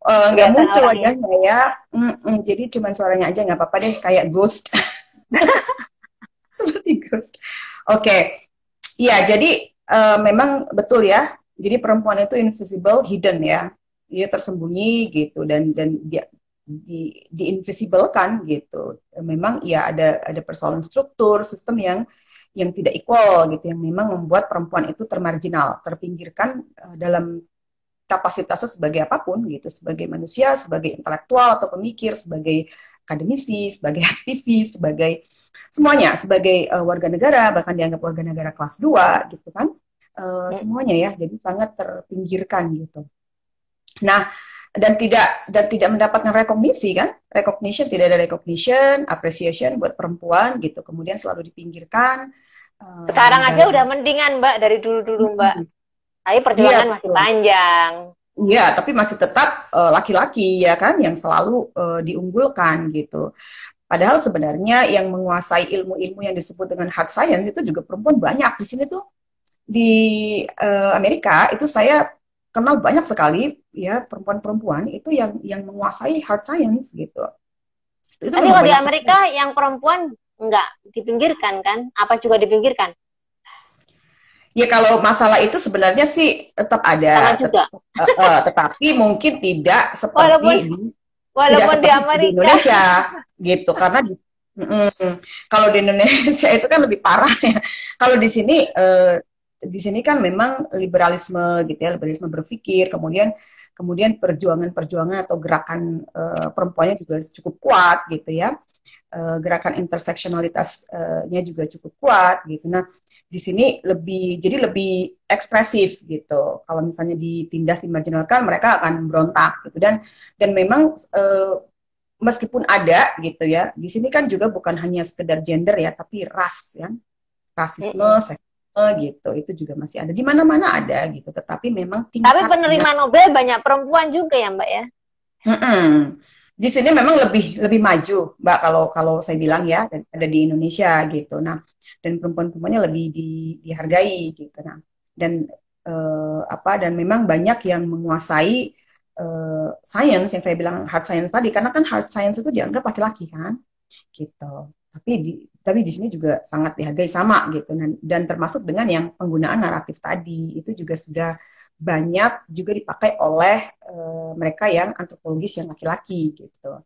nggak Biasa muncul orang ya. wajahnya ya. Jadi cuman suaranya aja nggak apa-apa deh kayak ghost seperti ghost. Oke, iya jadi memang betul ya. Jadi perempuan itu invisible, hidden ya, dia tersembunyi gitu dan dia di invisible kan gitu. Memang ya ada persoalan struktur sistem yang tidak equal gitu yang memang membuat perempuan itu termarginal, terpinggirkan dalam kapasitasnya sebagai apapun gitu, sebagai manusia, sebagai intelektual atau pemikir, sebagai akademisi, sebagai aktivis, sebagai semuanya, sebagai warga negara, bahkan dianggap warga negara kelas 2 gitu kan. Semuanya ya, jadi sangat terpinggirkan gitu. Nah, dan tidak mendapatkan rekognisi kan, recognition tidak ada recognition, appreciation buat perempuan gitu, kemudian selalu dipinggirkan Sekarang aja dalam udah mendingan Mbak dari dulu-dulu Mbak. Tapi iya perjuangan masih betul. panjang. Iya, tapi masih tetap laki-laki ya kan yang selalu diunggulkan gitu. Padahal sebenarnya yang menguasai ilmu-ilmu yang disebut dengan hard science itu juga perempuan banyak. Di sini tuh di Amerika itu saya kenal banyak sekali ya perempuan-perempuan itu yang menguasai hard science gitu. Itu Tapi memang kalau di banyak sekali. Amerika yang perempuan nggak dipinggirkan kan? Apa juga dipinggirkan? Ya kalau masalah itu sebenarnya sih tetap Sama ada, juga. tetapi mungkin Walaupun tidak walaupun di seperti di Amerika. Indonesia gitu karena kalau di Indonesia itu kan lebih parah ya. Kalau di sini kan memang liberalisme gitu ya, liberalisme berpikir, kemudian perjuangan-perjuangan atau gerakan perempuannya juga cukup kuat gitu ya. Gerakan interseksionalitasnya juga cukup kuat gitu. Nah, di sini lebih ekspresif gitu. Kalau misalnya ditindas, dimarginalkan, mereka akan berontak gitu. Dan memang meskipun ada gitu ya, di sini kan juga bukan hanya sekedar gender ya, tapi ras ya, rasisme, seksisme gitu, itu juga masih ada. Di mana-mana ada gitu, tetapi memang Tapi tingkatnya. penerima Nobel banyak perempuan juga ya Mbak ya. Di sini memang lebih lebih maju, Mbak, kalau kalau saya bilang ya, dan ada di Indonesia gitu. Nah, dan perempuan-perempuannya lebih dihargai gitu. Nah, dan dan memang banyak yang menguasai science yang saya bilang hard science tadi, karena kan hard science itu dianggap laki-laki kan, gitu. Tapi di sini juga sangat dihargai sama gitu. Dan termasuk dengan yang penggunaan naratif tadi itu juga sudah banyak juga dipakai oleh mereka yang antropologis yang laki-laki gitu.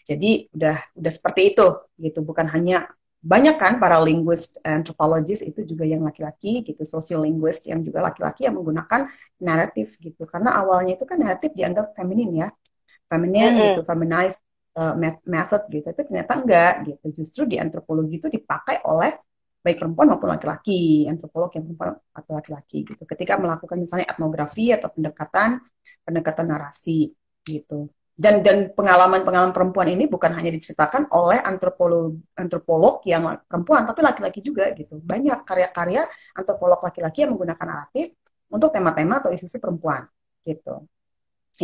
Jadi udah seperti itu gitu, bukan hanya banyak kan para linguist anthropologist itu juga yang laki-laki gitu, sociolinguist yang juga laki-laki yang menggunakan naratif gitu. Karena awalnya itu kan naratif dianggap feminin ya, feminin gitu, feminized method gitu. Tapi ternyata enggak gitu. Justru di antropologi itu dipakai oleh baik perempuan maupun laki-laki, antropolog yang perempuan atau laki-laki gitu. Ketika melakukan misalnya etnografi atau pendekatan narasi gitu. Dan pengalaman-pengalaman perempuan ini bukan hanya diceritakan oleh antropolog yang perempuan, tapi laki-laki juga gitu. Banyak karya-karya antropolog laki-laki yang menggunakan naratif untuk tema-tema atau isu-isu perempuan gitu.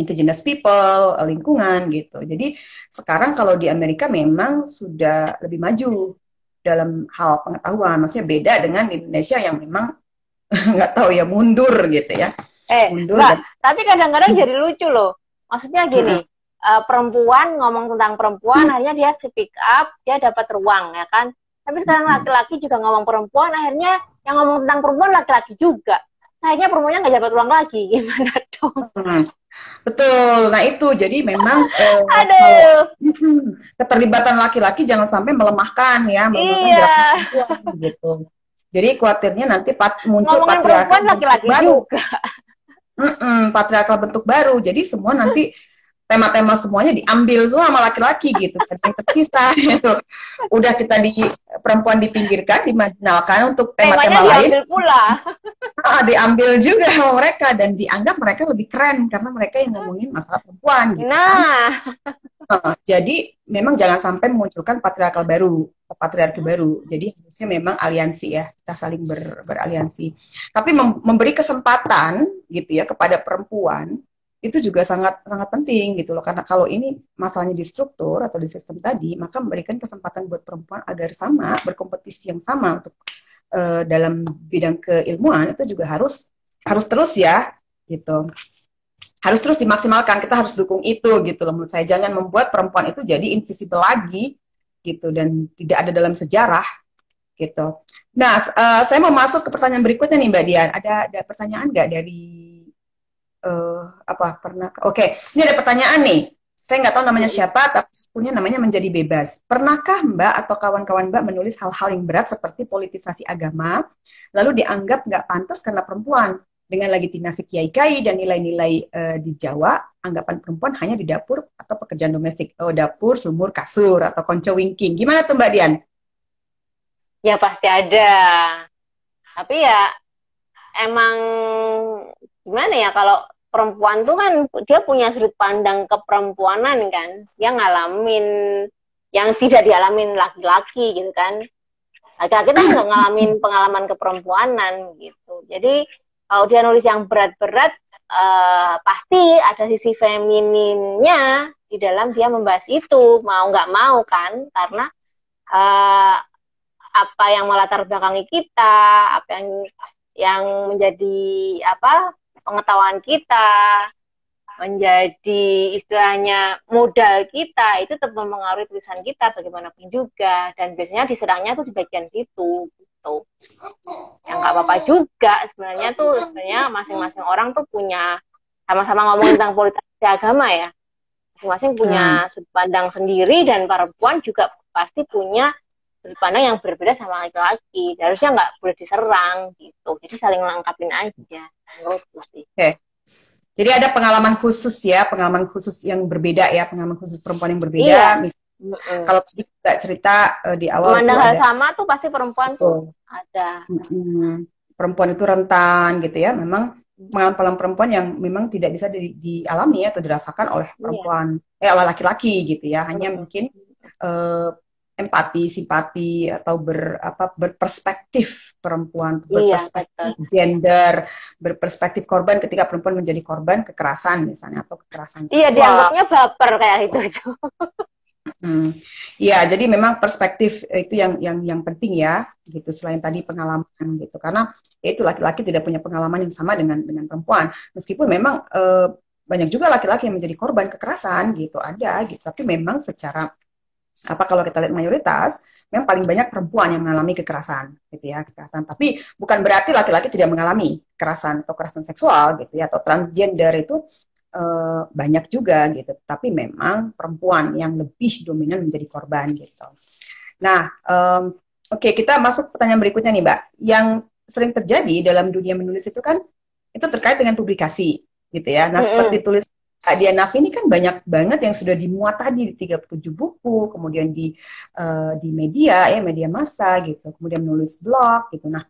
Indigenous people, lingkungan gitu. Jadi sekarang kalau di Amerika memang sudah lebih maju dalam hal pengetahuan. Maksudnya beda dengan Indonesia yang memang nggak tahu ya, mundur gitu ya. Mundur Mbak, tapi kadang-kadang jadi lucu loh. Maksudnya gini, perempuan ngomong tentang perempuan, akhirnya dia speak up, dia dapat ruang, ya kan? Tapi sekarang laki-laki juga ngomong perempuan, akhirnya yang ngomong tentang perempuan laki-laki juga. Akhirnya perempuannya nggak dapat ruang lagi, gimana dong? Betul, nah itu jadi memang keterlibatan laki-laki jangan sampai melemahkan ya, melemahkan perempuan gitu. Jadi khawatirnya nanti muncul patriarkal laki-laki juga. Patriarkal bentuk baru, jadi semua nanti tema-tema semuanya diambil semua sama laki-laki gitu, yang tersisa gitu. Udah kita perempuan dipinggirkan, dimarginalkan untuk tema-tema lain. Diambil pula. Diambil juga sama mereka dan dianggap mereka lebih keren karena mereka yang ngomongin masalah perempuan gitu. Jadi memang jangan sampai memunculkan patriarki baru. Jadi harusnya memang aliansi ya, kita saling beraliansi. Tapi memberi kesempatan gitu ya kepada perempuan itu juga sangat sangat penting gitu loh, karena kalau ini masalahnya di struktur atau di sistem tadi, maka memberikan kesempatan buat perempuan agar sama berkompetisi yang sama untuk dalam bidang keilmuan itu juga harus terus ya gitu, harus terus dimaksimalkan. Kita harus dukung itu gitu loh menurut saya. Jangan membuat perempuan itu jadi invisible lagi gitu dan tidak ada dalam sejarah gitu. Nah, saya mau masuk ke pertanyaan berikutnya nih Mbak Dian. Ada pertanyaan nggak dari Oke, ini ada pertanyaan nih. Saya nggak tahu namanya siapa, tapi punya namanya Menjadi Bebas. Pernahkah Mbak atau kawan-kawan Mbak menulis hal-hal yang berat seperti politisasi agama, lalu dianggap nggak pantas karena perempuan? Dengan legitimasi kiai-kiai dan nilai-nilai di Jawa, anggapan perempuan hanya di dapur atau pekerjaan domestik. Oh, dapur, sumur, kasur, atau konco wingking. Gimana tuh Mbak Dian? Ya pasti ada. Tapi ya emang gimana ya, kalau perempuan tuh kan dia punya sudut pandang keperempuanan kan, dia ngalamin yang tidak dialamin laki-laki gitu kan. Laki-laki kan nggak ngalamin pengalaman keperempuanan gitu. Jadi kalau dia nulis yang berat-berat, pasti ada sisi femininnya di dalam dia membahas itu, mau nggak mau kan, karena apa yang melatar belakangi kita, apa yang menjadi pengetahuan kita, menjadi istilahnya modal kita, itu tetap mempengaruhi tulisan kita bagaimanapun juga. Dan biasanya diserangnya tuh di bagian situ gitu. Yang nggak apa-apa juga sebenarnya masing-masing orang tuh punya, sama-sama ngomong tentang politik agama ya, masing-masing punya sudut pandang sendiri, dan perempuan juga pasti punya sudut pandang yang berbeda sama laki-laki. Harusnya nggak boleh diserang gitu. Jadi saling melengkapin aja. Menurutku sih. Oke. Jadi ada pengalaman khusus yang berbeda ya, pengalaman khusus perempuan yang berbeda. Iya. Kalau kita cerita di awal memandang hal sama tuh pasti perempuan tuh ada. Perempuan itu rentan gitu ya. Memang pengalaman perempuan yang memang tidak bisa dialami atau dirasakan oleh perempuan, oleh laki-laki gitu ya. Hanya mungkin empati, simpati, atau berperspektif perempuan, berperspektif gender, berperspektif korban ketika perempuan menjadi korban kekerasan misalnya, atau kekerasan seksual. Iya, dianggapnya baper kayak itu. Iya, jadi memang perspektif itu yang penting ya, gitu. Selain tadi pengalaman gitu, karena itu laki-laki tidak punya pengalaman yang sama dengan perempuan. Meskipun memang banyak juga laki-laki yang menjadi korban kekerasan gitu, ada gitu. Tapi memang secara kalau kita lihat mayoritas, memang paling banyak perempuan yang mengalami kekerasan, gitu ya, kekerasan. Tapi bukan berarti laki-laki tidak mengalami kekerasan atau kekerasan seksual, gitu ya, atau transgender itu banyak juga, gitu. Tapi memang perempuan yang lebih dominan menjadi korban, gitu. Nah, oke, kita masuk pertanyaan berikutnya nih, Mbak. Yang sering terjadi dalam dunia menulis itu kan, itu terkait dengan publikasi, gitu ya. Nah, seperti tulis Diana ini kan banyak banget yang sudah dimuat tadi di 37 buku, kemudian di media ya, media massa gitu, kemudian menulis blog gitu. Nah,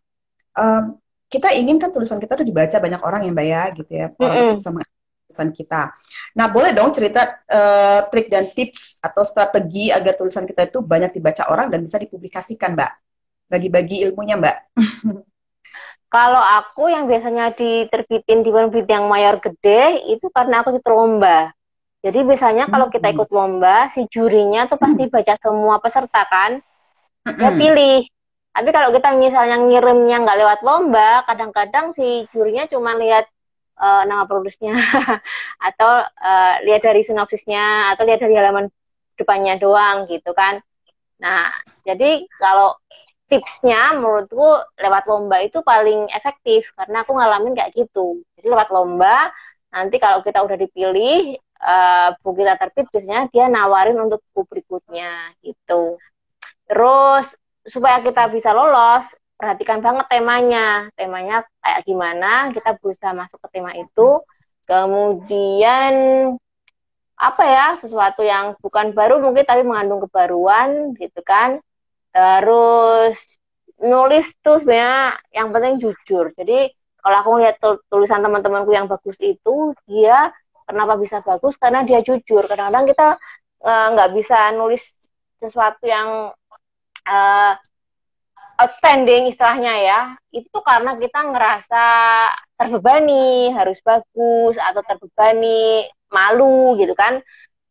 kita ingin kan tulisan kita tuh dibaca banyak orang yang Mbak ya gitu ya, orang tuh bisa mengakses tulisan kita. Nah, boleh dong cerita trik dan tips atau strategi agar tulisan kita itu banyak dibaca orang dan bisa dipublikasikan, Mbak. Bagi-bagi ilmunya, Mbak. Kalau aku yang biasanya diterbitin di penerbit yang mayor gede, itu karena aku ikut lomba. Jadi biasanya kalau kita ikut lomba, si jurinya tuh pasti baca semua peserta kan, dia pilih. Tapi kalau kita misalnya ngirimnya nggak lewat lomba, kadang-kadang si jurinya cuma lihat nama penulisnya, atau lihat dari sinopsisnya, atau lihat dari halaman depannya doang gitu kan. Nah, jadi kalau tipsnya menurutku lewat lomba itu paling efektif karena aku ngalamin kayak gitu. Jadi lewat lomba nanti kalau kita udah dipilih buku kita terbit biasanya dia nawarin untuk buku berikutnya gitu. Terus supaya kita bisa lolos perhatikan banget temanya kayak gimana, kita berusaha masuk ke tema itu. Kemudian apa ya, sesuatu yang bukan baru mungkin tapi mengandung kebaruan gitu kan. Terus nulis tuh sebenarnya yang penting jujur. Jadi kalau aku lihat tulisan teman-temanku yang bagus itu, dia kenapa bisa bagus? Karena dia jujur. Kadang-kadang kita nggak bisa nulis sesuatu yang outstanding istilahnya ya. Itu tuh karena kita ngerasa terbebani, harus bagus, atau terbebani, malu gitu kan.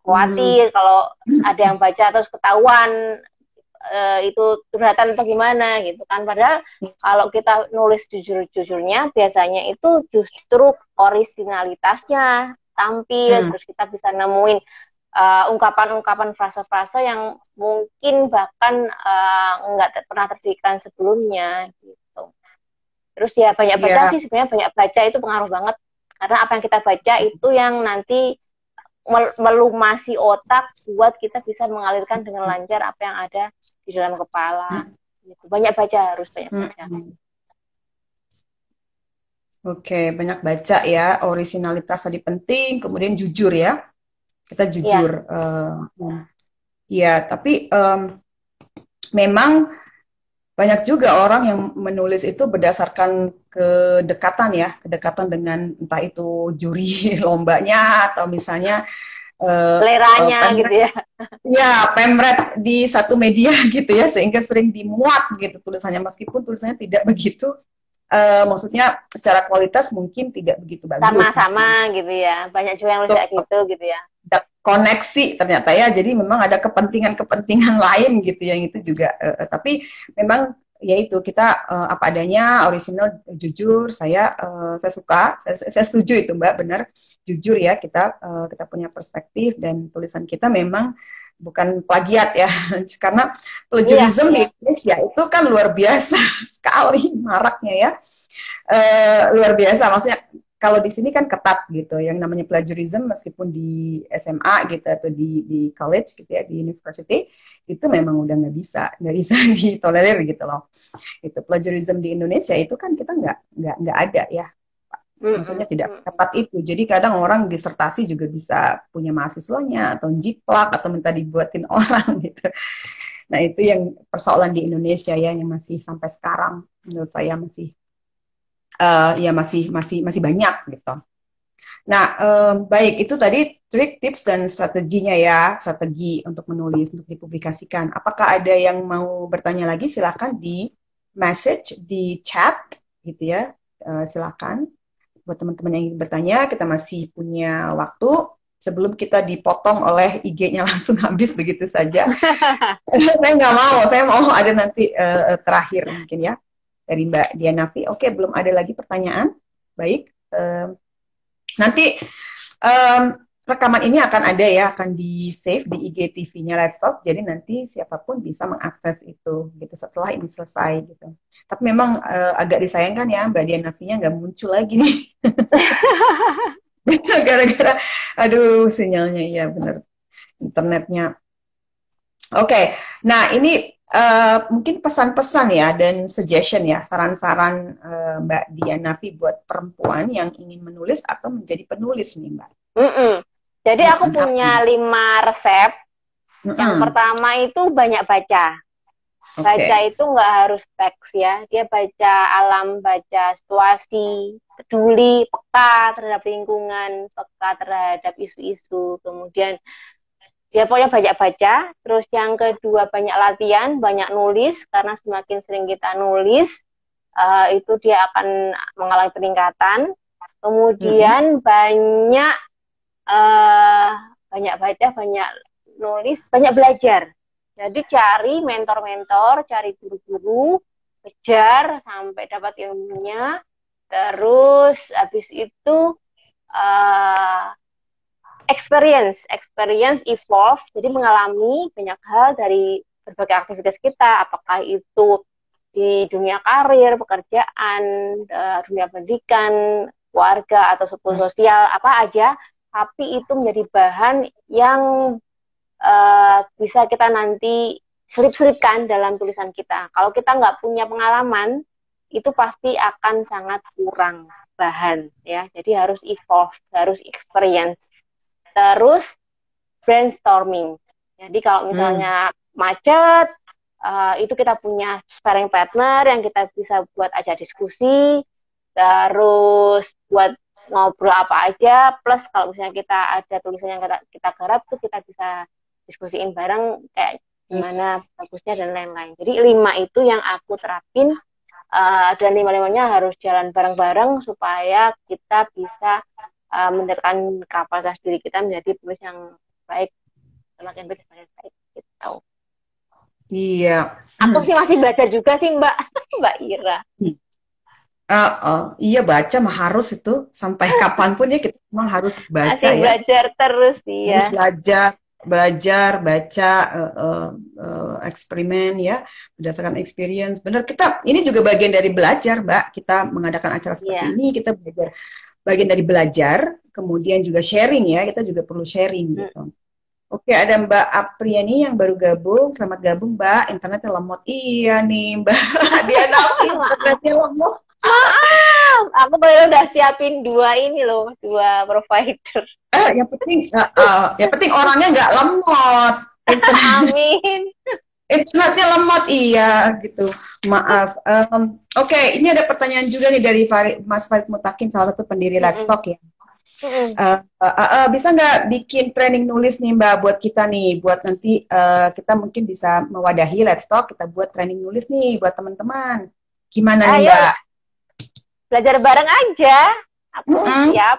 Khawatir kalau ada yang baca terus ketahuan itu curhatan atau gimana gitu kan. Padahal kalau kita nulis jujur-jujurnya biasanya itu justru originalitasnya tampil, terus kita bisa nemuin ungkapan-ungkapan frase-frase yang mungkin bahkan nggak pernah terpikirkan sebelumnya gitu. Terus ya banyak baca sih, sebenarnya banyak baca itu pengaruh banget karena apa yang kita baca itu yang nanti melumasi otak buat kita bisa mengalirkan dengan lancar apa yang ada di dalam kepala. Gitu. Banyak baca, harus banyak baca. Oke, banyak baca ya. Originalitas tadi penting, kemudian jujur ya. Kita jujur. Ya, tapi memang banyak juga orang yang menulis itu berdasarkan kedekatan dengan entah itu juri lombanya atau misalnya seleranya gitu ya. Ya, pemret di satu media gitu ya, sehingga sering dimuat gitu tulisannya, meskipun tulisannya tidak begitu, maksudnya secara kualitas mungkin tidak begitu bagus. Sama-sama gitu ya, banyak juga yang nulis kayak gitu ya. Ada koneksi ternyata ya, jadi memang ada kepentingan-kepentingan lain gitu yang itu juga, tapi memang yaitu kita apa adanya, original, jujur. Saya suka, saya setuju itu Mbak, benar, jujur ya, kita punya perspektif dan tulisan kita memang bukan plagiat ya, karena plagiarism di Indonesia itu kan luar biasa sekali maraknya ya, luar biasa. Maksudnya kalau di sini kan ketat gitu, yang namanya plagiarism meskipun di SMA gitu atau di college gitu ya, di university itu memang udah nggak bisa ditolerir gitu loh. Itu plagiarism di Indonesia itu kan kita nggak ada ya. Maksudnya tidak tepat itu. Jadi kadang orang disertasi juga bisa punya mahasiswanya atau jiplak atau minta dibuatin orang gitu. Nah itu yang persoalan di Indonesia ya, yang masih sampai sekarang menurut saya masih ya masih banyak gitu. Nah baik, itu tadi trik, tips dan strateginya ya, strategi untuk menulis, untuk dipublikasikan. Apakah ada yang mau bertanya lagi? Silakan di message di chat gitu ya, silakan. Buat teman-teman yang ingin bertanya, kita masih punya waktu sebelum kita dipotong oleh IG-nya langsung habis begitu saja. Saya nggak mau, saya mau ada nanti terakhir mungkin ya dari Mbak Dianafi. Oke, belum ada lagi pertanyaan. Baik, nanti rekaman ini akan ada ya, akan di save di IGTV-nya laptop. Jadi nanti siapapun bisa mengakses itu gitu setelah ini selesai gitu. Tapi memang agak disayangkan ya, Mbak Dianafi-nya nggak muncul lagi nih. Gara-gara, aduh sinyalnya ya benar, internetnya. Oke, nah ini mungkin pesan-pesan ya dan suggestion ya, saran-saran Mbak Dianafi buat perempuan yang ingin menulis atau menjadi penulis nih Mbak. Jadi aku punya Apa? 5 resep. Yang Mm-mm. pertama itu banyak baca. Baca Oke. itu nggak harus teks ya. Dia baca alam, baca situasi, peduli, peka terhadap lingkungan, peka terhadap isu-isu. Kemudian dia pokoknya banyak baca. Terus yang kedua banyak latihan, banyak nulis. Karena semakin sering kita nulis, itu dia akan mengalami peningkatan. Mm-mm. Kemudian eh, banyak baca, banyak nulis, banyak belajar. Jadi cari mentor-mentor, cari guru-guru, kejar sampai dapat ilmunya. Terus habis itu uh, experience evolve. Jadi mengalami banyak hal dari berbagai aktivitas kita, apakah itu di dunia karir, pekerjaan, dunia pendidikan, keluarga atau suku sosial apa aja, tapi itu menjadi bahan yang bisa kita nanti selip-selipkan dalam tulisan kita. Kalau kita nggak punya pengalaman, itu pasti akan sangat kurang bahan ya. Jadi harus evolve, harus experience. Terus brainstorming. Jadi kalau Mm. misalnya macet, itu kita punya sparring partner yang kita bisa buat aja diskusi, terus buat ngobrol apa aja, plus kalau misalnya kita ada tulisan yang kita garap tuh kita bisa diskusiin bareng kayak gimana bagusnya dan lain-lain. Jadi 5 itu yang aku terapin, dan 5-limanya harus jalan bareng-bareng supaya kita bisa mendekatkan kapasitas diri kita menjadi penulis yang baik, semakin baik semakin baik gitu. Iya. Aku sih masih belajar juga sih Mbak Mbak Ira. Iya baca mah harus itu sampai kapanpun ya kita memang harus baca Masih ya, belajar terus harus ya. belajar, belajar, baca, eksperimen ya, berdasarkan experience. Benar kita ini juga bagian dari belajar, Mbak. Kita mengadakan acara seperti Iya. ini, kita belajar bagian dari belajar, kemudian juga sharing ya, kita juga perlu sharing Mm. gitu. Oke, ada Mbak Apriani yang baru gabung. Selamat gabung, Mbak. Internetnya lemot. Iya nih, Mbak. Dia nafis Maaf, internetnya lemot. maaf. Aku baru udah siapin 2 ini loh, 2 provider. Yang penting orangnya nggak lemot. Amin. Internetnya lemot, iya gitu. Maaf. Oke, ini ada pertanyaan juga nih dari Mas Farid Mutakin, salah satu pendiri Let's Mm-mm. Talk ya. Mm-mm. Bisa nggak bikin training nulis nih Mbak buat kita nih, buat nanti kita mungkin bisa mewadahi Let's Talk, kita buat training nulis nih buat teman-teman. Gimana nih Ayo Mbak? belajar bareng aja. Aku Mm-mm. siap.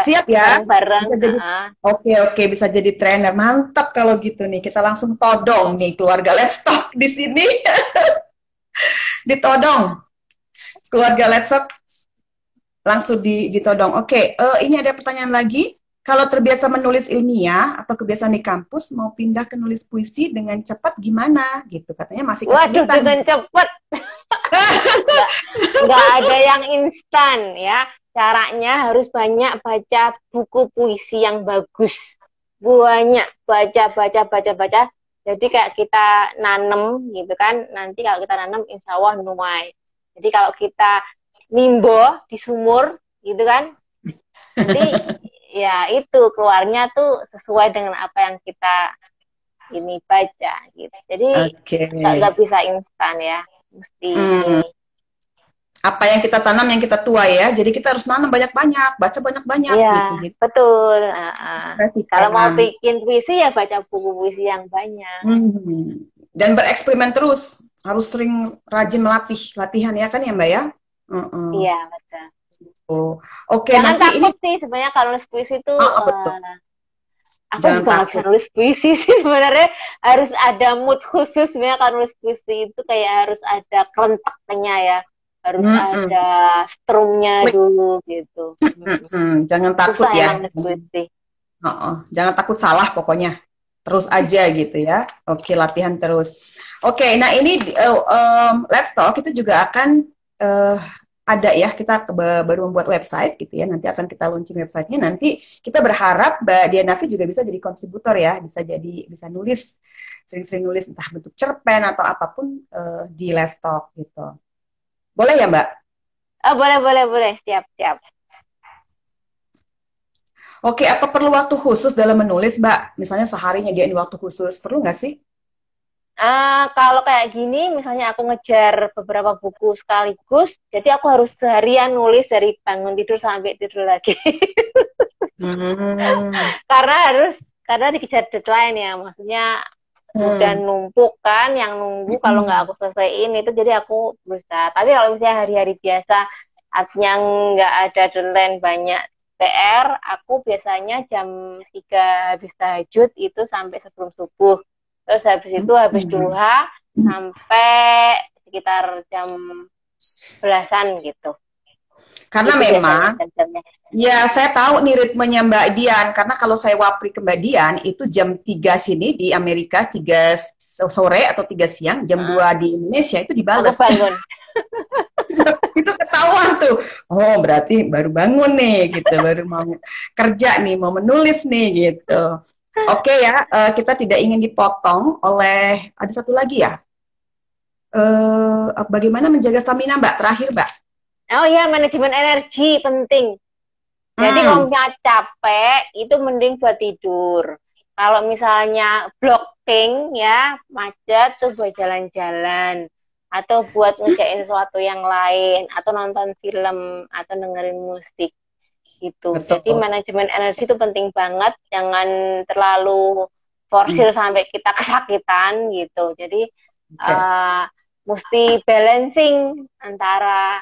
Siap ya? Bareng-bareng. Bisa jadi Oke, oke, bisa jadi trainer. Mantap kalau gitu nih. Kita langsung todong nih keluarga Let's Talk di sini. Ditodong. Keluarga Let's Talk langsung ditodong. Oke, ini ada pertanyaan lagi. Kalau terbiasa menulis ilmiah atau kebiasaan di kampus, mau pindah ke nulis puisi dengan cepat gimana? Gitu katanya masih Waduh, kesulitan. dengan cepet. nggak nggak ada yang instan ya. Caranya harus banyak baca buku puisi yang bagus. Banyak baca. Jadi kayak kita nanem gitu kan. Nanti kalau kita nanem insya Allah nuai. Jadi kalau kita nimbo di sumur gitu kan. Nanti ya itu keluarnya tuh sesuai dengan apa yang kita ini baca gitu. Jadi Oke. nggak bisa instan ya. Mesti Hmm, apa yang kita tanam yang kita tuai ya. Jadi kita harus nanam banyak-banyak, baca banyak-banyak iya, gitu. Jadi betul. Kalau mau tanam. bikin puisi ya baca buku puisi yang banyak. Dan bereksperimen terus. Harus sering rajin melatih, latihan ya kan ya Mbak ya? Uh-uh. Iya, betul. Oh. Oke, Jangan nanti ini takut sih sebenarnya kalau nulis puisi itu, betul. aku Jangan juga nggak bisa takut. nulis puisi sih sebenarnya. Harus ada mood khusus sebenarnya kalau nulis puisi itu kayak harus ada kerentaknya ya. Harus Mm-mm. ada strumnya Klik. dulu gitu. Jangan takut Susah emang ya. nulis puisi. Jangan takut salah pokoknya. Terus aja gitu ya. Oke, latihan terus. Oke, nah ini Let's Talk kita juga akan eh, ada ya. Kita baru membuat website gitu ya. Nanti akan kita launching websitenya. Nanti kita berharap Mbak Dianafi juga bisa jadi kontributor ya. Bisa nulis, sering-sering nulis entah bentuk cerpen atau apapun di Let's Talk gitu. Boleh ya Mbak? Oh, boleh. Siap. Oke, apa perlu waktu khusus dalam menulis, Mbak? Misalnya sehari nyediain waktu khusus, perlu nggak sih? Kalau kayak gini, misalnya aku ngejar beberapa buku sekaligus, jadi aku harus seharian nulis dari bangun tidur sampai tidur lagi. Hmm. Karena dikejar deadline ya, maksudnya udah Hmm. numpuk kan, yang nunggu kalau nggak Hmm. aku selesaiin itu, jadi aku berusaha. Tapi kalau misalnya hari-hari biasa, artinya nggak ada deadline banyak PR, aku biasanya jam 3 habis tahajud itu sampai sebelum subuh. Terus habis itu habis Hmm. duha sampai sekitar jam belasan gitu. Karena Itu biasanya memang, jam-jamnya. ya saya tahu nih ritmenya Mbak Dian, karena kalau saya wapri ke Mbak Dian, itu jam 3 sini di Amerika, 3 sore atau 3 siang, jam Nah, 2 di Indonesia itu aku dibales. bangun. Itu ketahuan tuh. Oh, berarti baru bangun nih gitu, baru mau kerja nih, mau menulis nih gitu. Oke ya, kita tidak ingin dipotong oleh ada satu lagi ya. Bagaimana menjaga stamina, Mbak? Terakhir, Mbak. Oh iya, manajemen energi penting. Jadi kalau Hmm. misalnya capek, itu mending buat tidur. Kalau misalnya blocking ya, macet tuh buat jalan-jalan. Atau buat ngerjain sesuatu yang lain. Atau nonton film, atau dengerin musik gitu. Jadi Betul. manajemen energi itu penting banget. Jangan terlalu Hmm. forsir sampai kita kesakitan gitu. Jadi Oke. uh, mesti balancing antara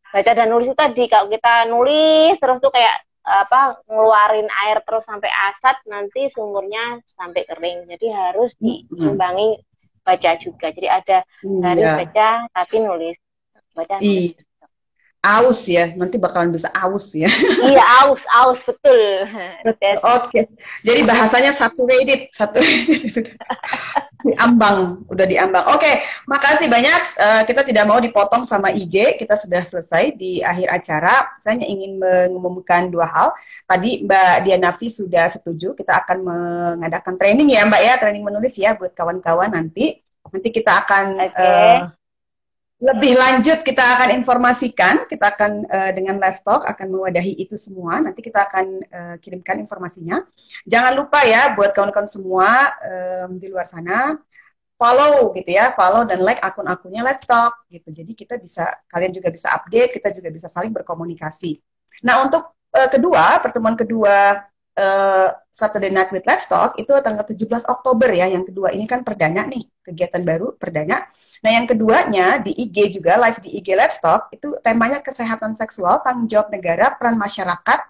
baca dan nulis itu tadi. Kalau kita nulis terus tuh kayak apa, ngeluarin air terus sampai asat, nanti sumurnya sampai kering. Jadi harus Hmm. diimbangi baca juga. Jadi ada garis Iya. baca tapi nulis, baca nulis. Iya. Aus ya, nanti bakalan bisa aus ya. Iya, aus, aus betul. Betul. Des. Oke. Jadi bahasanya saturated, saturated. Diambang, udah diambang. Oke, makasih banyak. Kita tidak mau dipotong sama IG. Kita sudah selesai di akhir acara. Saya hanya ingin mengumumkan dua hal. Tadi Mbak Dianavi sudah setuju. Kita akan mengadakan training ya Mbak ya, training menulis ya buat kawan-kawan nanti. Nanti kita akan Oke. lebih lanjut kita akan informasikan, kita akan dengan Let's Talk akan mewadahi itu semua. Nanti kita akan kirimkan informasinya. Jangan lupa ya buat kawan-kawan semua di luar sana follow gitu ya, follow dan like akun-akunnya Let's Talk gitu. Jadi kita bisa, kalian juga bisa update, kita juga bisa saling berkomunikasi. Nah untuk pertemuan kedua Saturday Night with Let's Talk itu tanggal 17 Oktober ya. Yang kedua ini kan perdana nih, kegiatan baru perdana. Nah yang keduanya di IG juga, live di IG Let's Talk, itu temanya kesehatan seksual, tanggung jawab negara, peran masyarakat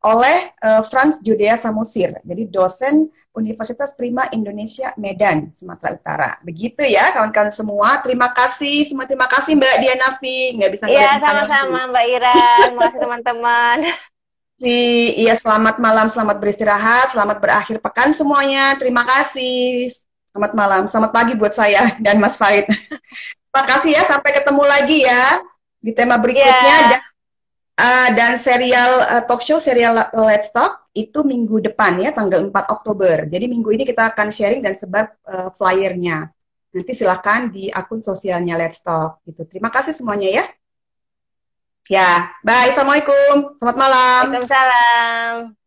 oleh Franz Judea Samosir, jadi dosen Universitas Prima Indonesia Medan, Sumatera Utara. Begitu ya kawan-kawan semua. Terima kasih, semua terima kasih Mbak Dianavi. Nggak bisa Iya, ngeliat mukanya sama-sama lagi. Mbak Ira. Terima kasih teman-teman. Iya, selamat malam, selamat beristirahat, selamat berakhir pekan semuanya. Terima kasih. Selamat malam, selamat pagi buat saya dan Mas Farid. Terima kasih ya, sampai ketemu lagi ya di tema berikutnya. Iya. Dan serial talk show, serial Let's Talk itu minggu depan ya, tanggal 4 Oktober. Jadi minggu ini kita akan sharing dan sebar flyernya. Nanti silahkan di akun sosialnya Let's Talk. Gitu. Terima kasih semuanya ya. Ya, bye. Assalamualaikum. Selamat malam. Waalaikumsalam.